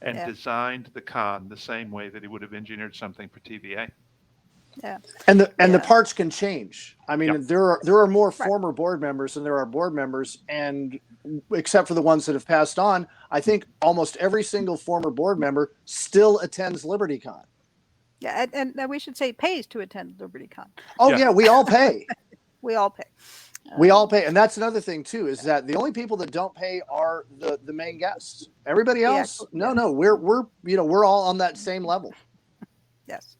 [SPEAKER 2] and
[SPEAKER 1] Yeah.
[SPEAKER 2] designed the con the same way that he would have engineered something for TVA.
[SPEAKER 1] Yeah.
[SPEAKER 4] And the
[SPEAKER 1] Yeah.
[SPEAKER 4] parts can change. I mean,
[SPEAKER 2] Yep.
[SPEAKER 4] there are more
[SPEAKER 1] Right.
[SPEAKER 4] former board members than there are board members, and except for the ones that have passed on, I think almost every single former board member still attends LibertyCon.
[SPEAKER 1] Yeah. And we should say pays to attend LibertyCon.
[SPEAKER 4] Oh
[SPEAKER 2] Yeah.
[SPEAKER 4] yeah, we all pay.
[SPEAKER 1] We all pay.
[SPEAKER 4] We all pay, and that's another thing too. Is that the only people that don't pay are the main guests. Everybody
[SPEAKER 1] The
[SPEAKER 4] else,
[SPEAKER 1] actual,
[SPEAKER 4] no,
[SPEAKER 1] yeah.
[SPEAKER 4] no, we're all on that same level.
[SPEAKER 1] Yes.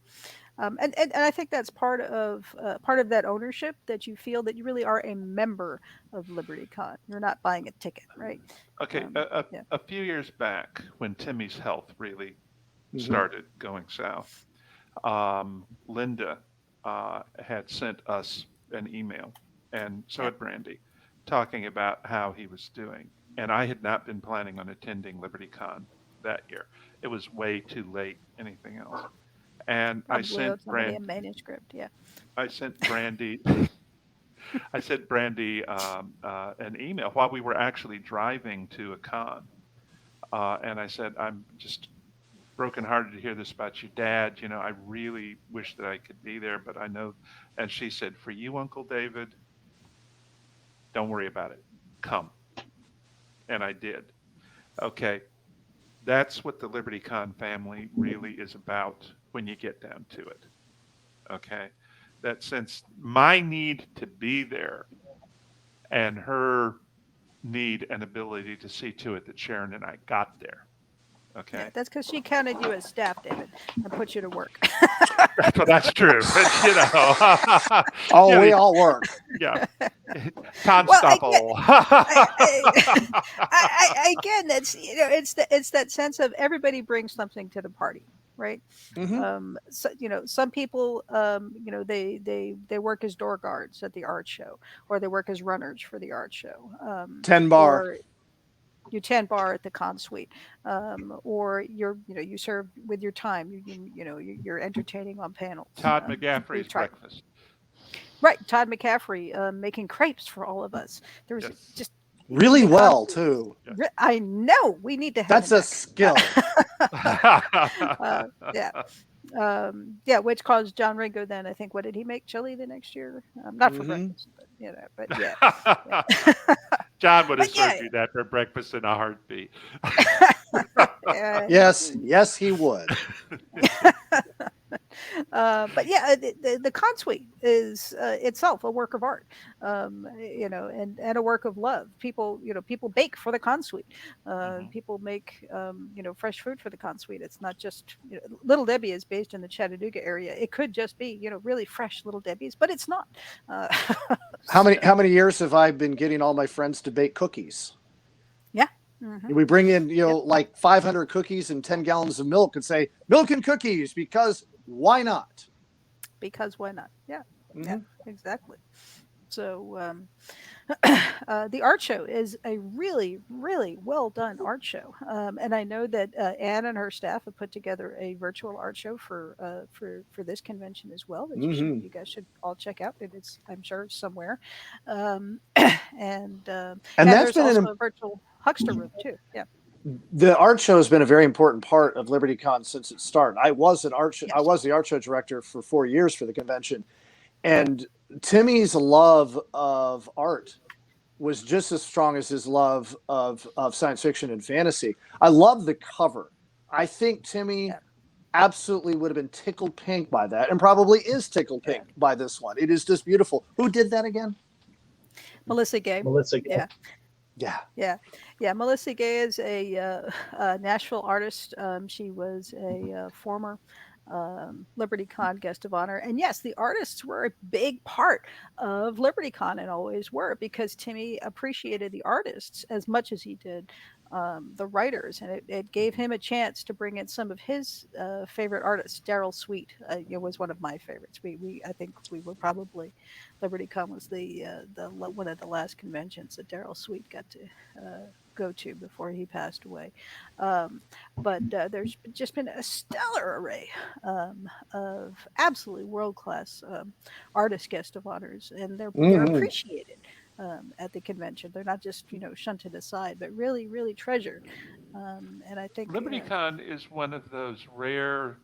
[SPEAKER 1] And I think that's part of that ownership, that you feel that you really are a member of LibertyCon. You're not buying a ticket, right?
[SPEAKER 2] Okay.
[SPEAKER 1] Yeah.
[SPEAKER 2] A few years back, when Timmy's health really
[SPEAKER 4] Mhm.
[SPEAKER 2] started going south, Linda had sent us an email, and so
[SPEAKER 1] Yeah.
[SPEAKER 2] had Brandy, talking about how he was doing. And I had not been planning on attending LibertyCon that year. It was way too late, anything else. And
[SPEAKER 1] Probably owed somebody a manuscript. Yeah.
[SPEAKER 2] I sent Brandy an email while we were actually driving to a con. And I said, I'm just brokenhearted to hear this about your dad. I really wish that I could be there, but I know. And she said, for you, Uncle David, don't worry about it. Come. And I did. Okay. That's what the LibertyCon family really is about when you get down to it. Okay. That since my need to be there and her need and ability to see to it that Sharon and I got there. Okay.
[SPEAKER 1] Yeah. That's because she counted you as staff, David, and put you to work.
[SPEAKER 2] Well, that's true. But,
[SPEAKER 4] Oh,
[SPEAKER 2] yeah,
[SPEAKER 4] we all work.
[SPEAKER 2] yeah.
[SPEAKER 1] Well,
[SPEAKER 2] Constable.
[SPEAKER 1] again, it's that sense of everybody brings something to the party, right?
[SPEAKER 4] Mhm.
[SPEAKER 1] So some people, they work as door guards at the art show, or they work as runners for the art show,
[SPEAKER 4] 10 bar.
[SPEAKER 1] or you 10 bar at the con suite, or you serve with your time. You're entertaining on panels.
[SPEAKER 2] Todd
[SPEAKER 1] We
[SPEAKER 2] McGaffrey's
[SPEAKER 1] try.
[SPEAKER 2] breakfast.
[SPEAKER 1] Right, Todd McCaffrey making crepes for all of us. There was
[SPEAKER 2] Yes.
[SPEAKER 1] just
[SPEAKER 4] Really
[SPEAKER 1] the
[SPEAKER 4] well
[SPEAKER 1] con-
[SPEAKER 4] too.
[SPEAKER 1] I know we need to have
[SPEAKER 4] That's
[SPEAKER 1] him
[SPEAKER 4] a
[SPEAKER 1] back.
[SPEAKER 4] skill.
[SPEAKER 1] Yeah. Yeah, which caused John Ringo then, I think, what did he make? Chili the next year? Not for
[SPEAKER 4] Mhm.
[SPEAKER 1] breakfast, but yeah. Yeah.
[SPEAKER 2] John would have
[SPEAKER 1] But yeah,
[SPEAKER 2] served you that for breakfast in a heartbeat.
[SPEAKER 4] Yes, yes, he would.
[SPEAKER 1] But yeah, the con suite is itself a work of art, and a work of love. People bake for the con suite. People make fresh food for the con suite. It's not just Little Debbie is based in the Chattanooga area. It could just be really fresh Little Debbie's, but it's not.
[SPEAKER 4] How many years have I been getting all my friends to bake cookies?
[SPEAKER 1] Yeah. Mm-hmm.
[SPEAKER 4] We bring in
[SPEAKER 1] Yep.
[SPEAKER 4] like 500 cookies and 10 gallons of milk and say milk and cookies because why not?
[SPEAKER 1] Because why not? Yeah.
[SPEAKER 4] Mhm.
[SPEAKER 1] Yeah. Exactly. So the art show is a really, really well done art show, and I know that Anne and her staff have put together a virtual art show for this convention as well. That
[SPEAKER 4] Mhm.
[SPEAKER 1] you guys should all check out. It's, I'm sure, somewhere, and
[SPEAKER 4] And that's
[SPEAKER 1] there's
[SPEAKER 4] been
[SPEAKER 1] also a virtual huckster room too. Yeah.
[SPEAKER 4] the art show has been a very important part of LibertyCon since it started. I was the art show director for 4 years for the convention, and Timmy's love of art was just as strong as his love of science fiction and fantasy. I love the cover. I think Timmy absolutely would have been tickled pink by that, and probably is tickled pink by this one. It is just beautiful. Who did that again?
[SPEAKER 1] Melissa Gay.
[SPEAKER 3] Melissa.
[SPEAKER 1] Yeah.
[SPEAKER 4] Yeah.
[SPEAKER 1] Yeah. Melissa Gay is a Nashville artist. She was a former LibertyCon guest of honor. And yes, the artists were a big part of LibertyCon and always were, because Timmy appreciated the artists as much as he did the writers. And it gave him a chance to bring in some of his favorite artists. Daryl Sweet was one of my favorites. I think we were probably, LibertyCon was the one of the last conventions that Daryl Sweet got to go to before he passed away. But there's just been a stellar array of absolutely world-class artist guest of honors, and they're appreciated at the convention. They're not just shunted aside, but really, really treasured. And I think
[SPEAKER 2] LibertyCon is one of those rare,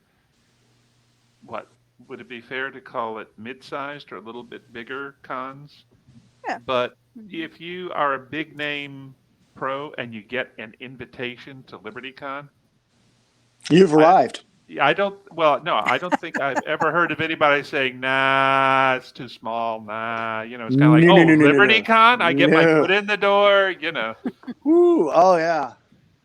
[SPEAKER 2] what would it be fair to call it, mid-sized or a little bit bigger cons?
[SPEAKER 1] yeah.
[SPEAKER 2] But
[SPEAKER 1] Mhm.
[SPEAKER 2] if you are a big name pro and you get an invitation to LibertyCon,
[SPEAKER 4] You've arrived.
[SPEAKER 2] I don't. Well, no, I don't think I've ever heard of anybody saying, "Nah, it's too small." Nah, it's kind of like,
[SPEAKER 4] No,
[SPEAKER 2] "Oh,
[SPEAKER 4] no, no, no, no, no.
[SPEAKER 2] LibertyCon, I get my
[SPEAKER 4] No.
[SPEAKER 2] foot in the door."
[SPEAKER 4] Woo, oh yeah.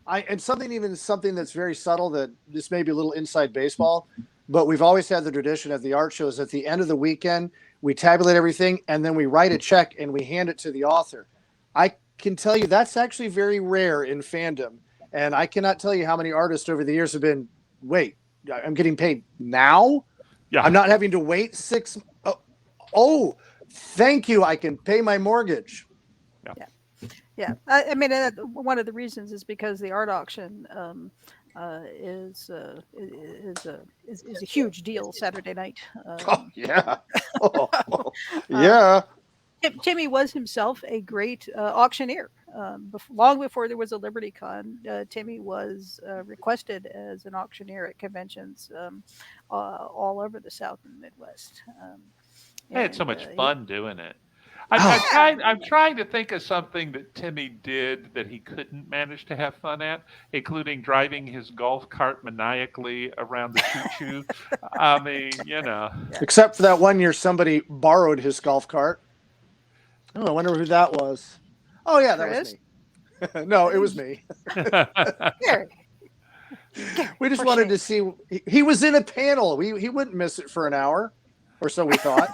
[SPEAKER 4] And something that's very subtle, that this may be a little inside baseball, but we've always had the tradition at the art shows at the end of the weekend, we tabulate everything and then we write a check and we hand it to the author. I can tell you that's actually very rare in fandom. And I cannot tell you how many artists over the years have been, wait, I'm getting paid now?
[SPEAKER 2] Yeah.
[SPEAKER 4] I'm not having to wait 6. Oh, thank you. I can pay my mortgage.
[SPEAKER 1] Yeah, I mean, one of the reasons is because the art auction is a huge deal Saturday night.
[SPEAKER 4] Oh yeah. Yeah.
[SPEAKER 1] Timmy was himself a great auctioneer. Long before there was a LibertyCon, Timmy was requested as an auctioneer at conventions all over the South and Midwest.
[SPEAKER 2] I had so much fun doing it.
[SPEAKER 1] Yeah.
[SPEAKER 2] I'm trying to think of something that Timmy did that he couldn't manage to have fun at, including driving his golf cart maniacally around the choo-choo. I mean,
[SPEAKER 4] Except for that one year somebody borrowed his golf cart. Oh, I wonder who that was. Oh yeah, that was me. No, it was me.
[SPEAKER 1] Gary.
[SPEAKER 4] We just wanted to see. He was in a panel. He wouldn't miss it for an hour, or so we thought.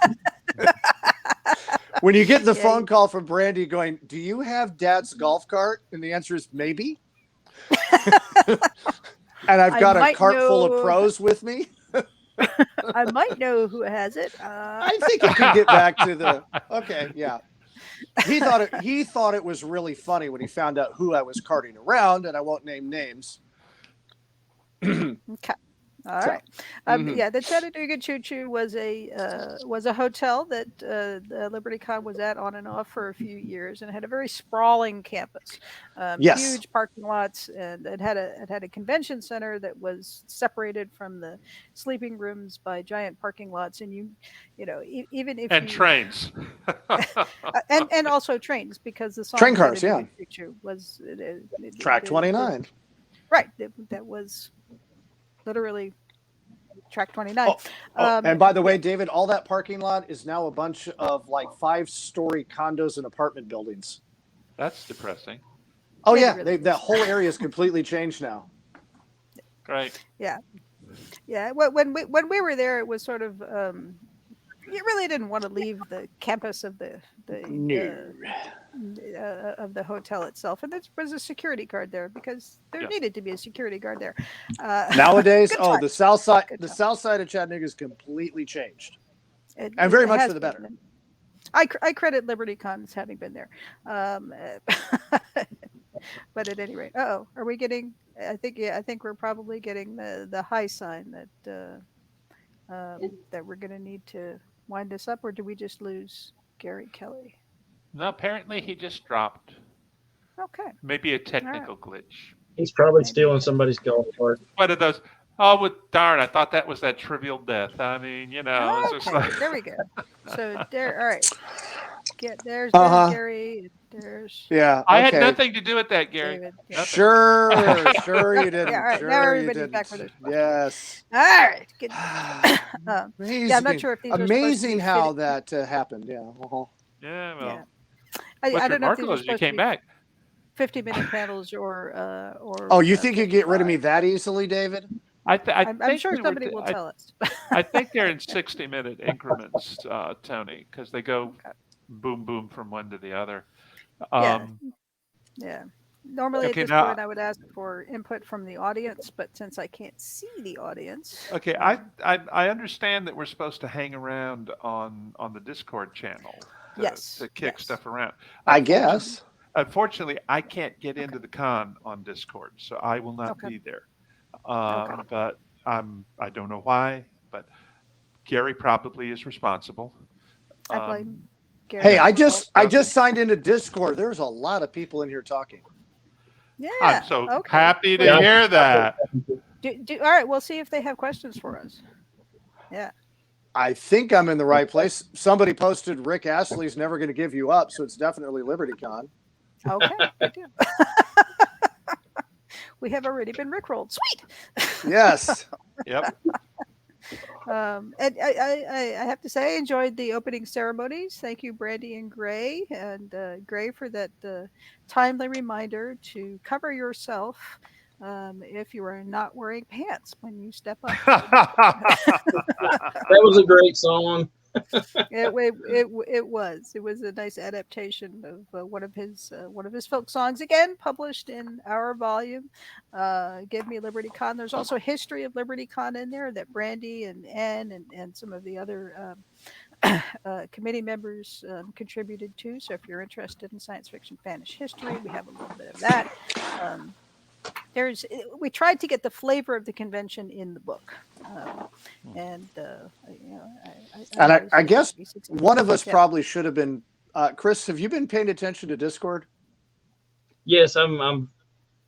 [SPEAKER 4] When you get the phone call from Brandy going, "Do you have Dad's golf cart?" and the answer is maybe. And I've got a cart full of pros with me.
[SPEAKER 1] I might know who has it.
[SPEAKER 4] I think you can get back to the. Okay, yeah. He thought it was really funny when he found out who I was carting around, and I won't name names.
[SPEAKER 1] Okay. All right. Yeah, the Chattanooga Choo Choo was a hotel that the LibertyCon was at on and off for a few years, and it had a very sprawling campus,
[SPEAKER 4] Yes.
[SPEAKER 1] huge parking lots, and it had a convention center that was separated from the sleeping rooms by giant parking lots, and even if
[SPEAKER 2] trains,
[SPEAKER 1] and also trains, because the song
[SPEAKER 4] train cars, yeah,
[SPEAKER 1] Choo Choo was
[SPEAKER 4] track 29,
[SPEAKER 1] right? That was literally track 29.
[SPEAKER 4] And by the way, David, all that parking lot is now a bunch of like 5-story condos and apartment buildings.
[SPEAKER 2] That's depressing.
[SPEAKER 4] Oh yeah, that whole area is completely changed now.
[SPEAKER 2] Great.
[SPEAKER 1] Yeah. When we were there, it was sort of you really didn't want to leave the campus of the hotel itself, and there was a security guard there because there needed to be a security guard there.
[SPEAKER 4] Nowadays, the south side of Chattanooga is completely changed, and very much for the better.
[SPEAKER 1] I credit LibertyCon as having been there, but at any rate, are we getting? I think we're probably getting the high sign that we're going to need to wind this up, or do we just lose Gary Kelly?
[SPEAKER 2] No, apparently he just dropped.
[SPEAKER 1] Okay.
[SPEAKER 2] Maybe a technical glitch.
[SPEAKER 3] He's probably stealing somebody's golf cart.
[SPEAKER 2] What are those? Oh, darn! I thought that was that trivial death. I mean,
[SPEAKER 1] Okay,
[SPEAKER 2] it's just like...
[SPEAKER 1] there we go. So there, all right. There's Gary. There's
[SPEAKER 2] I had nothing to do with that, Gary.
[SPEAKER 1] David.
[SPEAKER 4] Sure you didn't.
[SPEAKER 1] Yeah, all right.
[SPEAKER 4] Sure
[SPEAKER 1] now everybody's back with us.
[SPEAKER 4] Yes.
[SPEAKER 1] All right. Good.
[SPEAKER 4] Amazing.
[SPEAKER 1] I'm not sure if these
[SPEAKER 4] amazing how that happened. Yeah.
[SPEAKER 2] Yeah. Well.
[SPEAKER 1] I
[SPEAKER 2] What's
[SPEAKER 1] don't know if these
[SPEAKER 2] remarkable
[SPEAKER 1] are
[SPEAKER 2] is you
[SPEAKER 1] supposed to
[SPEAKER 2] came
[SPEAKER 1] be
[SPEAKER 2] back.
[SPEAKER 1] 50-minute panels
[SPEAKER 4] Oh,
[SPEAKER 1] or
[SPEAKER 4] you think you get rid of me
[SPEAKER 1] 55.
[SPEAKER 4] that easily, David?
[SPEAKER 2] I
[SPEAKER 1] I'm
[SPEAKER 2] think
[SPEAKER 1] sure
[SPEAKER 2] we were.
[SPEAKER 1] somebody will tell us.
[SPEAKER 2] I think they're in 60-minute increments, Tony, because they go
[SPEAKER 1] Okay.
[SPEAKER 2] boom boom from one to the other.
[SPEAKER 1] Yeah,
[SPEAKER 2] Um,
[SPEAKER 1] yeah. Normally at
[SPEAKER 2] okay,
[SPEAKER 1] this
[SPEAKER 2] now
[SPEAKER 1] point I would ask for input from the audience, but since I can't see the audience,
[SPEAKER 2] okay, I understand that we're supposed to hang around on the Discord channel
[SPEAKER 1] yes,
[SPEAKER 2] to kick
[SPEAKER 1] yes.
[SPEAKER 2] stuff around.
[SPEAKER 4] I
[SPEAKER 2] Unfortunately,
[SPEAKER 4] guess.
[SPEAKER 2] unfortunately, I can't get
[SPEAKER 1] Okay,
[SPEAKER 2] into the con on Discord, so I will not
[SPEAKER 1] okay,
[SPEAKER 2] be there.
[SPEAKER 1] okay.
[SPEAKER 2] But I don't know why, but Gary probably is responsible.
[SPEAKER 1] I blame
[SPEAKER 2] Um,
[SPEAKER 4] Hey,
[SPEAKER 1] Gary
[SPEAKER 2] and
[SPEAKER 1] for all.
[SPEAKER 4] I
[SPEAKER 2] so
[SPEAKER 4] just signed into Discord. There's a lot of people in here talking.
[SPEAKER 2] I'm
[SPEAKER 1] Yeah,
[SPEAKER 2] so
[SPEAKER 1] okay.
[SPEAKER 2] happy to
[SPEAKER 1] Well,
[SPEAKER 3] Yeah.
[SPEAKER 2] hear that.
[SPEAKER 1] all right, we'll see if they have questions for us. Yeah.
[SPEAKER 4] I think I'm in the right place. Somebody posted Rick Astley's never going to give you up, so it's definitely LibertyCon.
[SPEAKER 1] Okay, good deal. We have already been rickrolled. Sweet.
[SPEAKER 4] Yes.
[SPEAKER 2] Yep.
[SPEAKER 1] And I have to say, I enjoyed the opening ceremonies. Thank you, Brandy and Gray, and Gray for that timely reminder to cover yourself if you are not wearing pants when you step up.
[SPEAKER 3] That was a great song.
[SPEAKER 1] It was a nice adaptation of one of his folk songs, again published in our volume, Give Me LibertyCon. There's also a history of LibertyCon in there that Brandy and Ann and some of the other committee members contributed to. So if you're interested in science fiction fantasy history, we have a little bit of that. Um, we tried to get the flavor of the convention in the book, and you know,
[SPEAKER 4] And
[SPEAKER 1] I
[SPEAKER 4] I
[SPEAKER 1] think
[SPEAKER 4] guess
[SPEAKER 1] we succeeded.
[SPEAKER 4] one of us
[SPEAKER 1] Yeah.
[SPEAKER 4] probably should have been. Chris, have you been paying attention to Discord?
[SPEAKER 3] Yes, I'm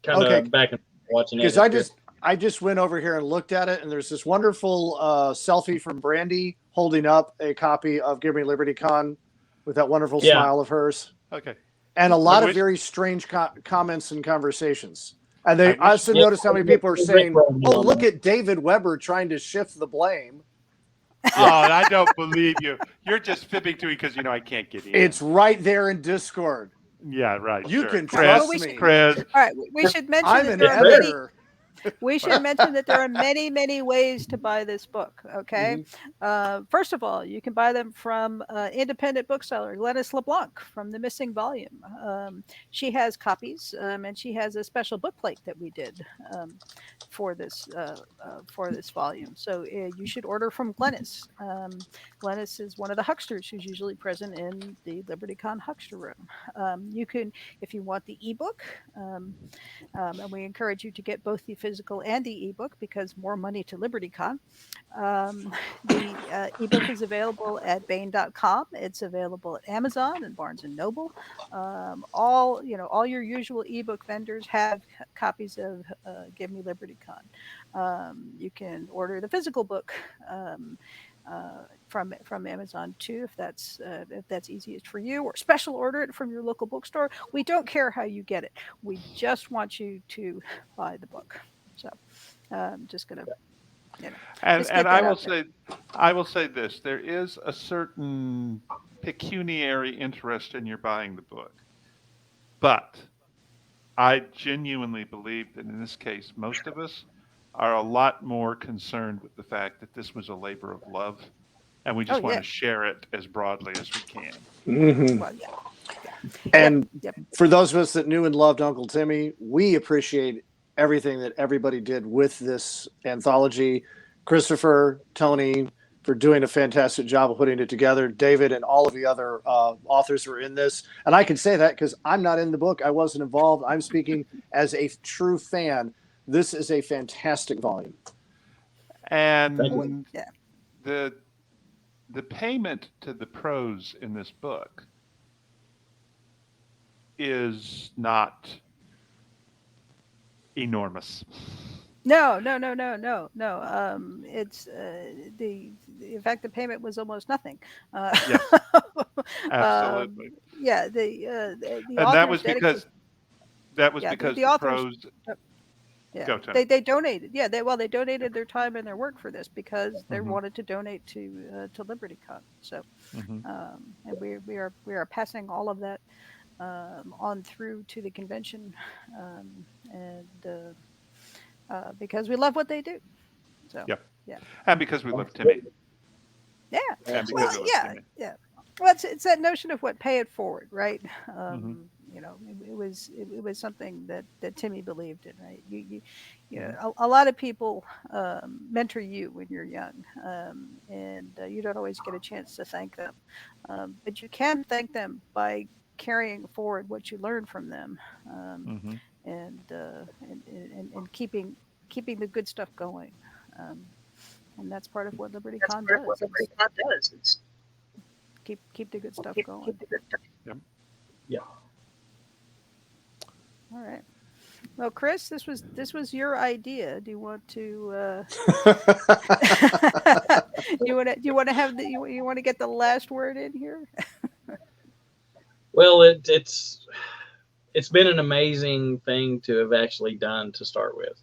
[SPEAKER 3] kind
[SPEAKER 4] Okay,
[SPEAKER 3] of back and watching it.
[SPEAKER 4] because
[SPEAKER 3] It's good.
[SPEAKER 4] I just went over here and looked at it, and there's this wonderful selfie from Brandy holding up a copy of Give Me LibertyCon with that wonderful
[SPEAKER 3] Yeah.
[SPEAKER 4] smile of hers,
[SPEAKER 2] Okay.
[SPEAKER 4] and a
[SPEAKER 2] I
[SPEAKER 4] lot of
[SPEAKER 2] wish
[SPEAKER 4] very strange comments and conversations. And
[SPEAKER 2] I
[SPEAKER 4] they I
[SPEAKER 2] wish
[SPEAKER 4] also noticed how many people are saying, "Oh, look at David Weber trying to shift the blame."
[SPEAKER 2] Oh, I don't believe you. You're just fibbing to me because you know I can't get in.
[SPEAKER 4] It's right there in Discord.
[SPEAKER 2] Yeah, right.
[SPEAKER 4] You
[SPEAKER 2] sure.
[SPEAKER 4] can
[SPEAKER 1] All right, well,
[SPEAKER 4] trust
[SPEAKER 1] we
[SPEAKER 4] me.
[SPEAKER 2] Chris.
[SPEAKER 1] All right, we should mention
[SPEAKER 4] I'm
[SPEAKER 1] that
[SPEAKER 4] an
[SPEAKER 1] there are many.
[SPEAKER 4] editor.
[SPEAKER 1] We should mention that there are many ways to buy this book. Okay, first of all, you can buy them from independent bookseller Glennis LeBlanc from The Missing Volume. She has copies, and she has a special bookplate that we did for this volume. So you should order from Glennis. Glennis is one of the hucksters who's usually present in the LibertyCon huckster room. You can, if you want the ebook. And we encourage you to get both the physical and the ebook because more money to LibertyCon. The ebook is available at Bain.com. It's available at Amazon and Barnes and Noble. All your usual ebook vendors have copies of Give Me LibertyCon. You can order the physical book from Amazon too, if that's easiest for you, or special order it from your local bookstore. We don't care how you get it. We just want you to buy the book. So just gonna,
[SPEAKER 2] And
[SPEAKER 1] just get
[SPEAKER 2] I
[SPEAKER 1] that
[SPEAKER 2] will
[SPEAKER 1] out there.
[SPEAKER 2] I will say this: there is a certain pecuniary interest in your buying the book, but I genuinely believe that in this case, most of us are a lot more concerned with the fact that this was a labor of love, and we
[SPEAKER 1] Oh
[SPEAKER 2] just want
[SPEAKER 1] yeah.
[SPEAKER 2] to share it as broadly as we can.
[SPEAKER 1] Well, yeah.
[SPEAKER 4] And
[SPEAKER 1] Yep.
[SPEAKER 4] for those of us that knew and loved Uncle Timmy, we appreciate everything that everybody did with this anthology. Christopher, Toni, for doing a fantastic job of putting it together. David and all of the other authors were in this. And I can say that because I'm not in the book. I wasn't involved. I'm speaking as a true fan. This is a fantastic volume.
[SPEAKER 2] And
[SPEAKER 1] Yeah.
[SPEAKER 2] the payment to the pros in this book is not enormous.
[SPEAKER 1] No. It's in fact the payment was almost nothing.
[SPEAKER 2] Yes, absolutely.
[SPEAKER 1] Yeah. The
[SPEAKER 2] And that
[SPEAKER 1] authors
[SPEAKER 2] was
[SPEAKER 1] dedicated.
[SPEAKER 2] because
[SPEAKER 1] Yeah.
[SPEAKER 2] the
[SPEAKER 1] The authors.
[SPEAKER 2] pros
[SPEAKER 1] Yeah,
[SPEAKER 2] Go, Tony.
[SPEAKER 1] they donated. Yeah, they donated their time and their work for this because they
[SPEAKER 2] Mhm.
[SPEAKER 1] wanted to donate to LibertyCon. So,
[SPEAKER 2] Mhm.
[SPEAKER 1] and we are passing all of that on through to the convention, and because we love what they do. So,
[SPEAKER 2] Yep.
[SPEAKER 1] yeah,
[SPEAKER 2] And because we love Timmy.
[SPEAKER 1] yeah.
[SPEAKER 2] And
[SPEAKER 1] Well,
[SPEAKER 2] because we love
[SPEAKER 1] yeah,
[SPEAKER 2] Timmy.
[SPEAKER 1] yeah. Well, it's that notion of what pay it forward, right?
[SPEAKER 2] Mhm.
[SPEAKER 1] You know, it was something that Timmy believed in, right? You
[SPEAKER 2] Mhm.
[SPEAKER 1] know, a lot of people mentor you when you're young, and you don't always get a chance to thank them, but you can thank them by carrying forward what you learned from them,
[SPEAKER 2] Mhm.
[SPEAKER 1] and keeping the good stuff going. Um, and that's part of what
[SPEAKER 5] That's
[SPEAKER 1] LibertyCon
[SPEAKER 5] part of what
[SPEAKER 1] does. It's
[SPEAKER 5] LibertyCon does. It's
[SPEAKER 1] keep the good stuff
[SPEAKER 5] keep
[SPEAKER 1] going.
[SPEAKER 5] the good stuff.
[SPEAKER 2] Yep.
[SPEAKER 3] Yeah.
[SPEAKER 1] All right. Well, Chris, this was your idea. Do you want to do you want to have you want to get the last word in here?
[SPEAKER 3] Well, it's been an amazing thing to have actually done to start with.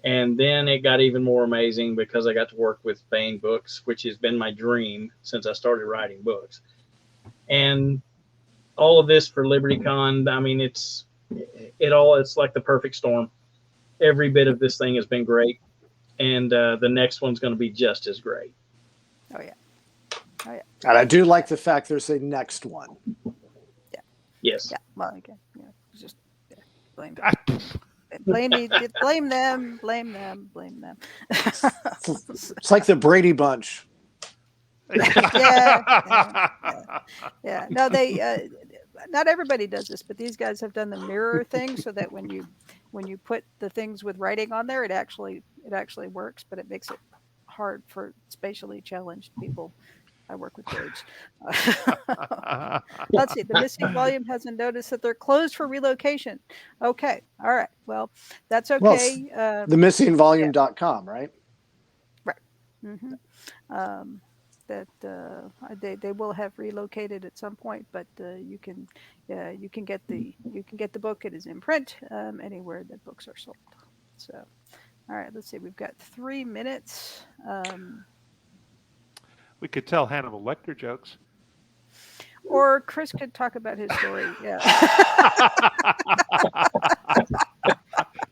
[SPEAKER 3] And then it got even more amazing because I got to work with Bain Books, which has been my dream since I started writing books. And all of this for LibertyCon, I mean, it's like the perfect storm. Every bit of this thing has been great, and the next one's going to be just as great.
[SPEAKER 1] Oh yeah. Oh yeah.
[SPEAKER 4] And I do like the fact there's a next one.
[SPEAKER 3] Yes.
[SPEAKER 1] Yeah. Well, again, just blame
[SPEAKER 2] Ah,
[SPEAKER 1] blame me, blame them, blame them, blame them.
[SPEAKER 4] It's like the Brady Bunch.
[SPEAKER 1] Yeah. No, they not everybody does this, but these guys have done the mirror thing so that when you put the things with writing on there, it actually works, but it makes it hard for spatially challenged people. I work with birds. Let's see. The missing volume hasn't noticed that they're closed for relocation. Okay. All right. Well, that's
[SPEAKER 4] Well,
[SPEAKER 1] okay.
[SPEAKER 4] themissingvolume.com, right?
[SPEAKER 1] Right. Mm-hmm. That they will have relocated at some point, but you can get the book. It is in print anywhere that books are sold. So, all right. Let's see. We've got 3 minutes.
[SPEAKER 2] We could tell Hannibal Lecter jokes.
[SPEAKER 1] Or Chris could talk about his story. Yeah.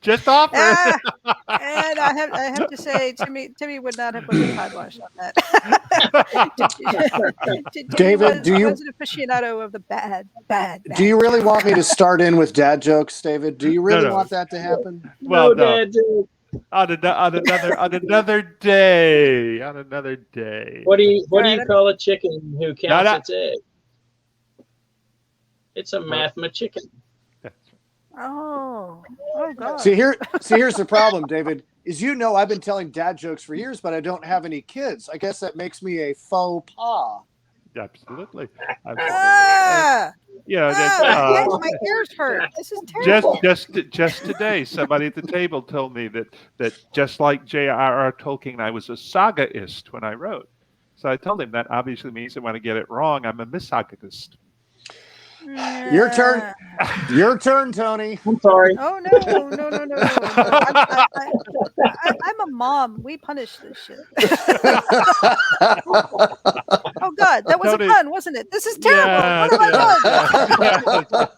[SPEAKER 2] Just offer.
[SPEAKER 1] And I have to say, Timmy would not have put the kibosh on that.
[SPEAKER 4] David,
[SPEAKER 1] was an aficionado of the bad.
[SPEAKER 4] Do you really want me to start in with dad jokes, David? Do you really
[SPEAKER 2] No.
[SPEAKER 4] want that to happen?
[SPEAKER 2] Well, no.
[SPEAKER 3] Dad joke.
[SPEAKER 2] On another day. On another day.
[SPEAKER 3] What do you
[SPEAKER 1] Right.
[SPEAKER 3] call a chicken who counts
[SPEAKER 2] No.
[SPEAKER 3] its egg? It's a mathema-chicken.
[SPEAKER 1] Oh God.
[SPEAKER 4] See, here's the problem, David. Is I've been telling dad jokes for years, but I don't have any kids. I guess that makes me a faux pas.
[SPEAKER 2] Absolutely.
[SPEAKER 1] My ears hurt. This is terrible.
[SPEAKER 2] Just today, somebody at the table told me that just like J.R.R. Tolkien, I was a sagaist when I wrote. So I told him that obviously means that when I get it wrong, I'm a misogynist.
[SPEAKER 4] Your turn, Tony.
[SPEAKER 3] I'm sorry.
[SPEAKER 1] Oh no! I'm a mom. We punish this shit. Oh God, that was
[SPEAKER 2] Tony,
[SPEAKER 1] a pun, wasn't it? This is terrible. What have I done?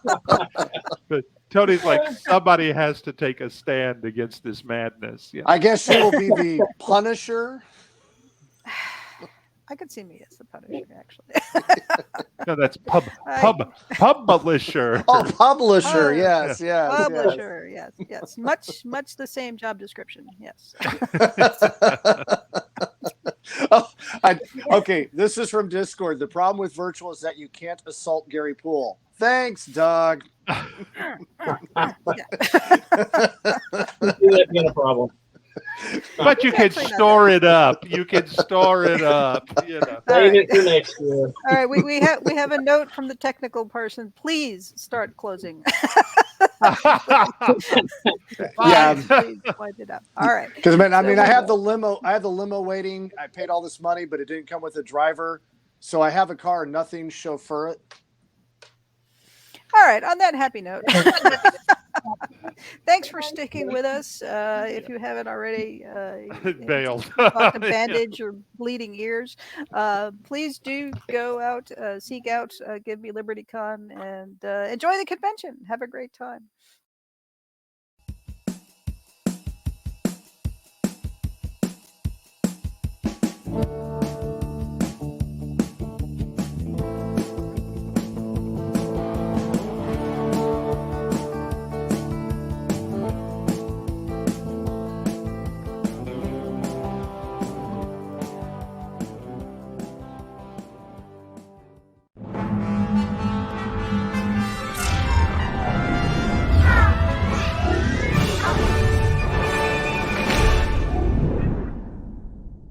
[SPEAKER 2] But Tony's like, somebody has to take a stand against this madness. Yeah.
[SPEAKER 4] I guess you will be the Punisher.
[SPEAKER 1] I could see me as the Punisher, actually.
[SPEAKER 2] No, that's publisher.
[SPEAKER 4] Oh, publisher. Yes.
[SPEAKER 1] Publisher. Yes. Much the same job description. Yes.
[SPEAKER 4] Okay. This is from Discord. The problem with virtual is that you can't assault Gary Poole. Thanks, Doug.
[SPEAKER 3] That's been a problem.
[SPEAKER 2] But you can store it up. You can store it up.
[SPEAKER 3] Save it for next year.
[SPEAKER 1] All right, we have a note from the technical person. Please start closing.
[SPEAKER 4] Yeah.
[SPEAKER 1] Please wind it up. All right.
[SPEAKER 4] Because I have the limo. I have the limo waiting. I paid all this money, but it didn't come with a driver. So I have a car, nothing chauffeur it.
[SPEAKER 1] All right. On that happy note. Thanks for sticking with us. If you haven't already,
[SPEAKER 2] Bailed.
[SPEAKER 1] bought the
[SPEAKER 2] Yeah.
[SPEAKER 1] bandage or bleeding ears, please do go out, seek out, give me LibertyCon, and enjoy the convention. Have a great time.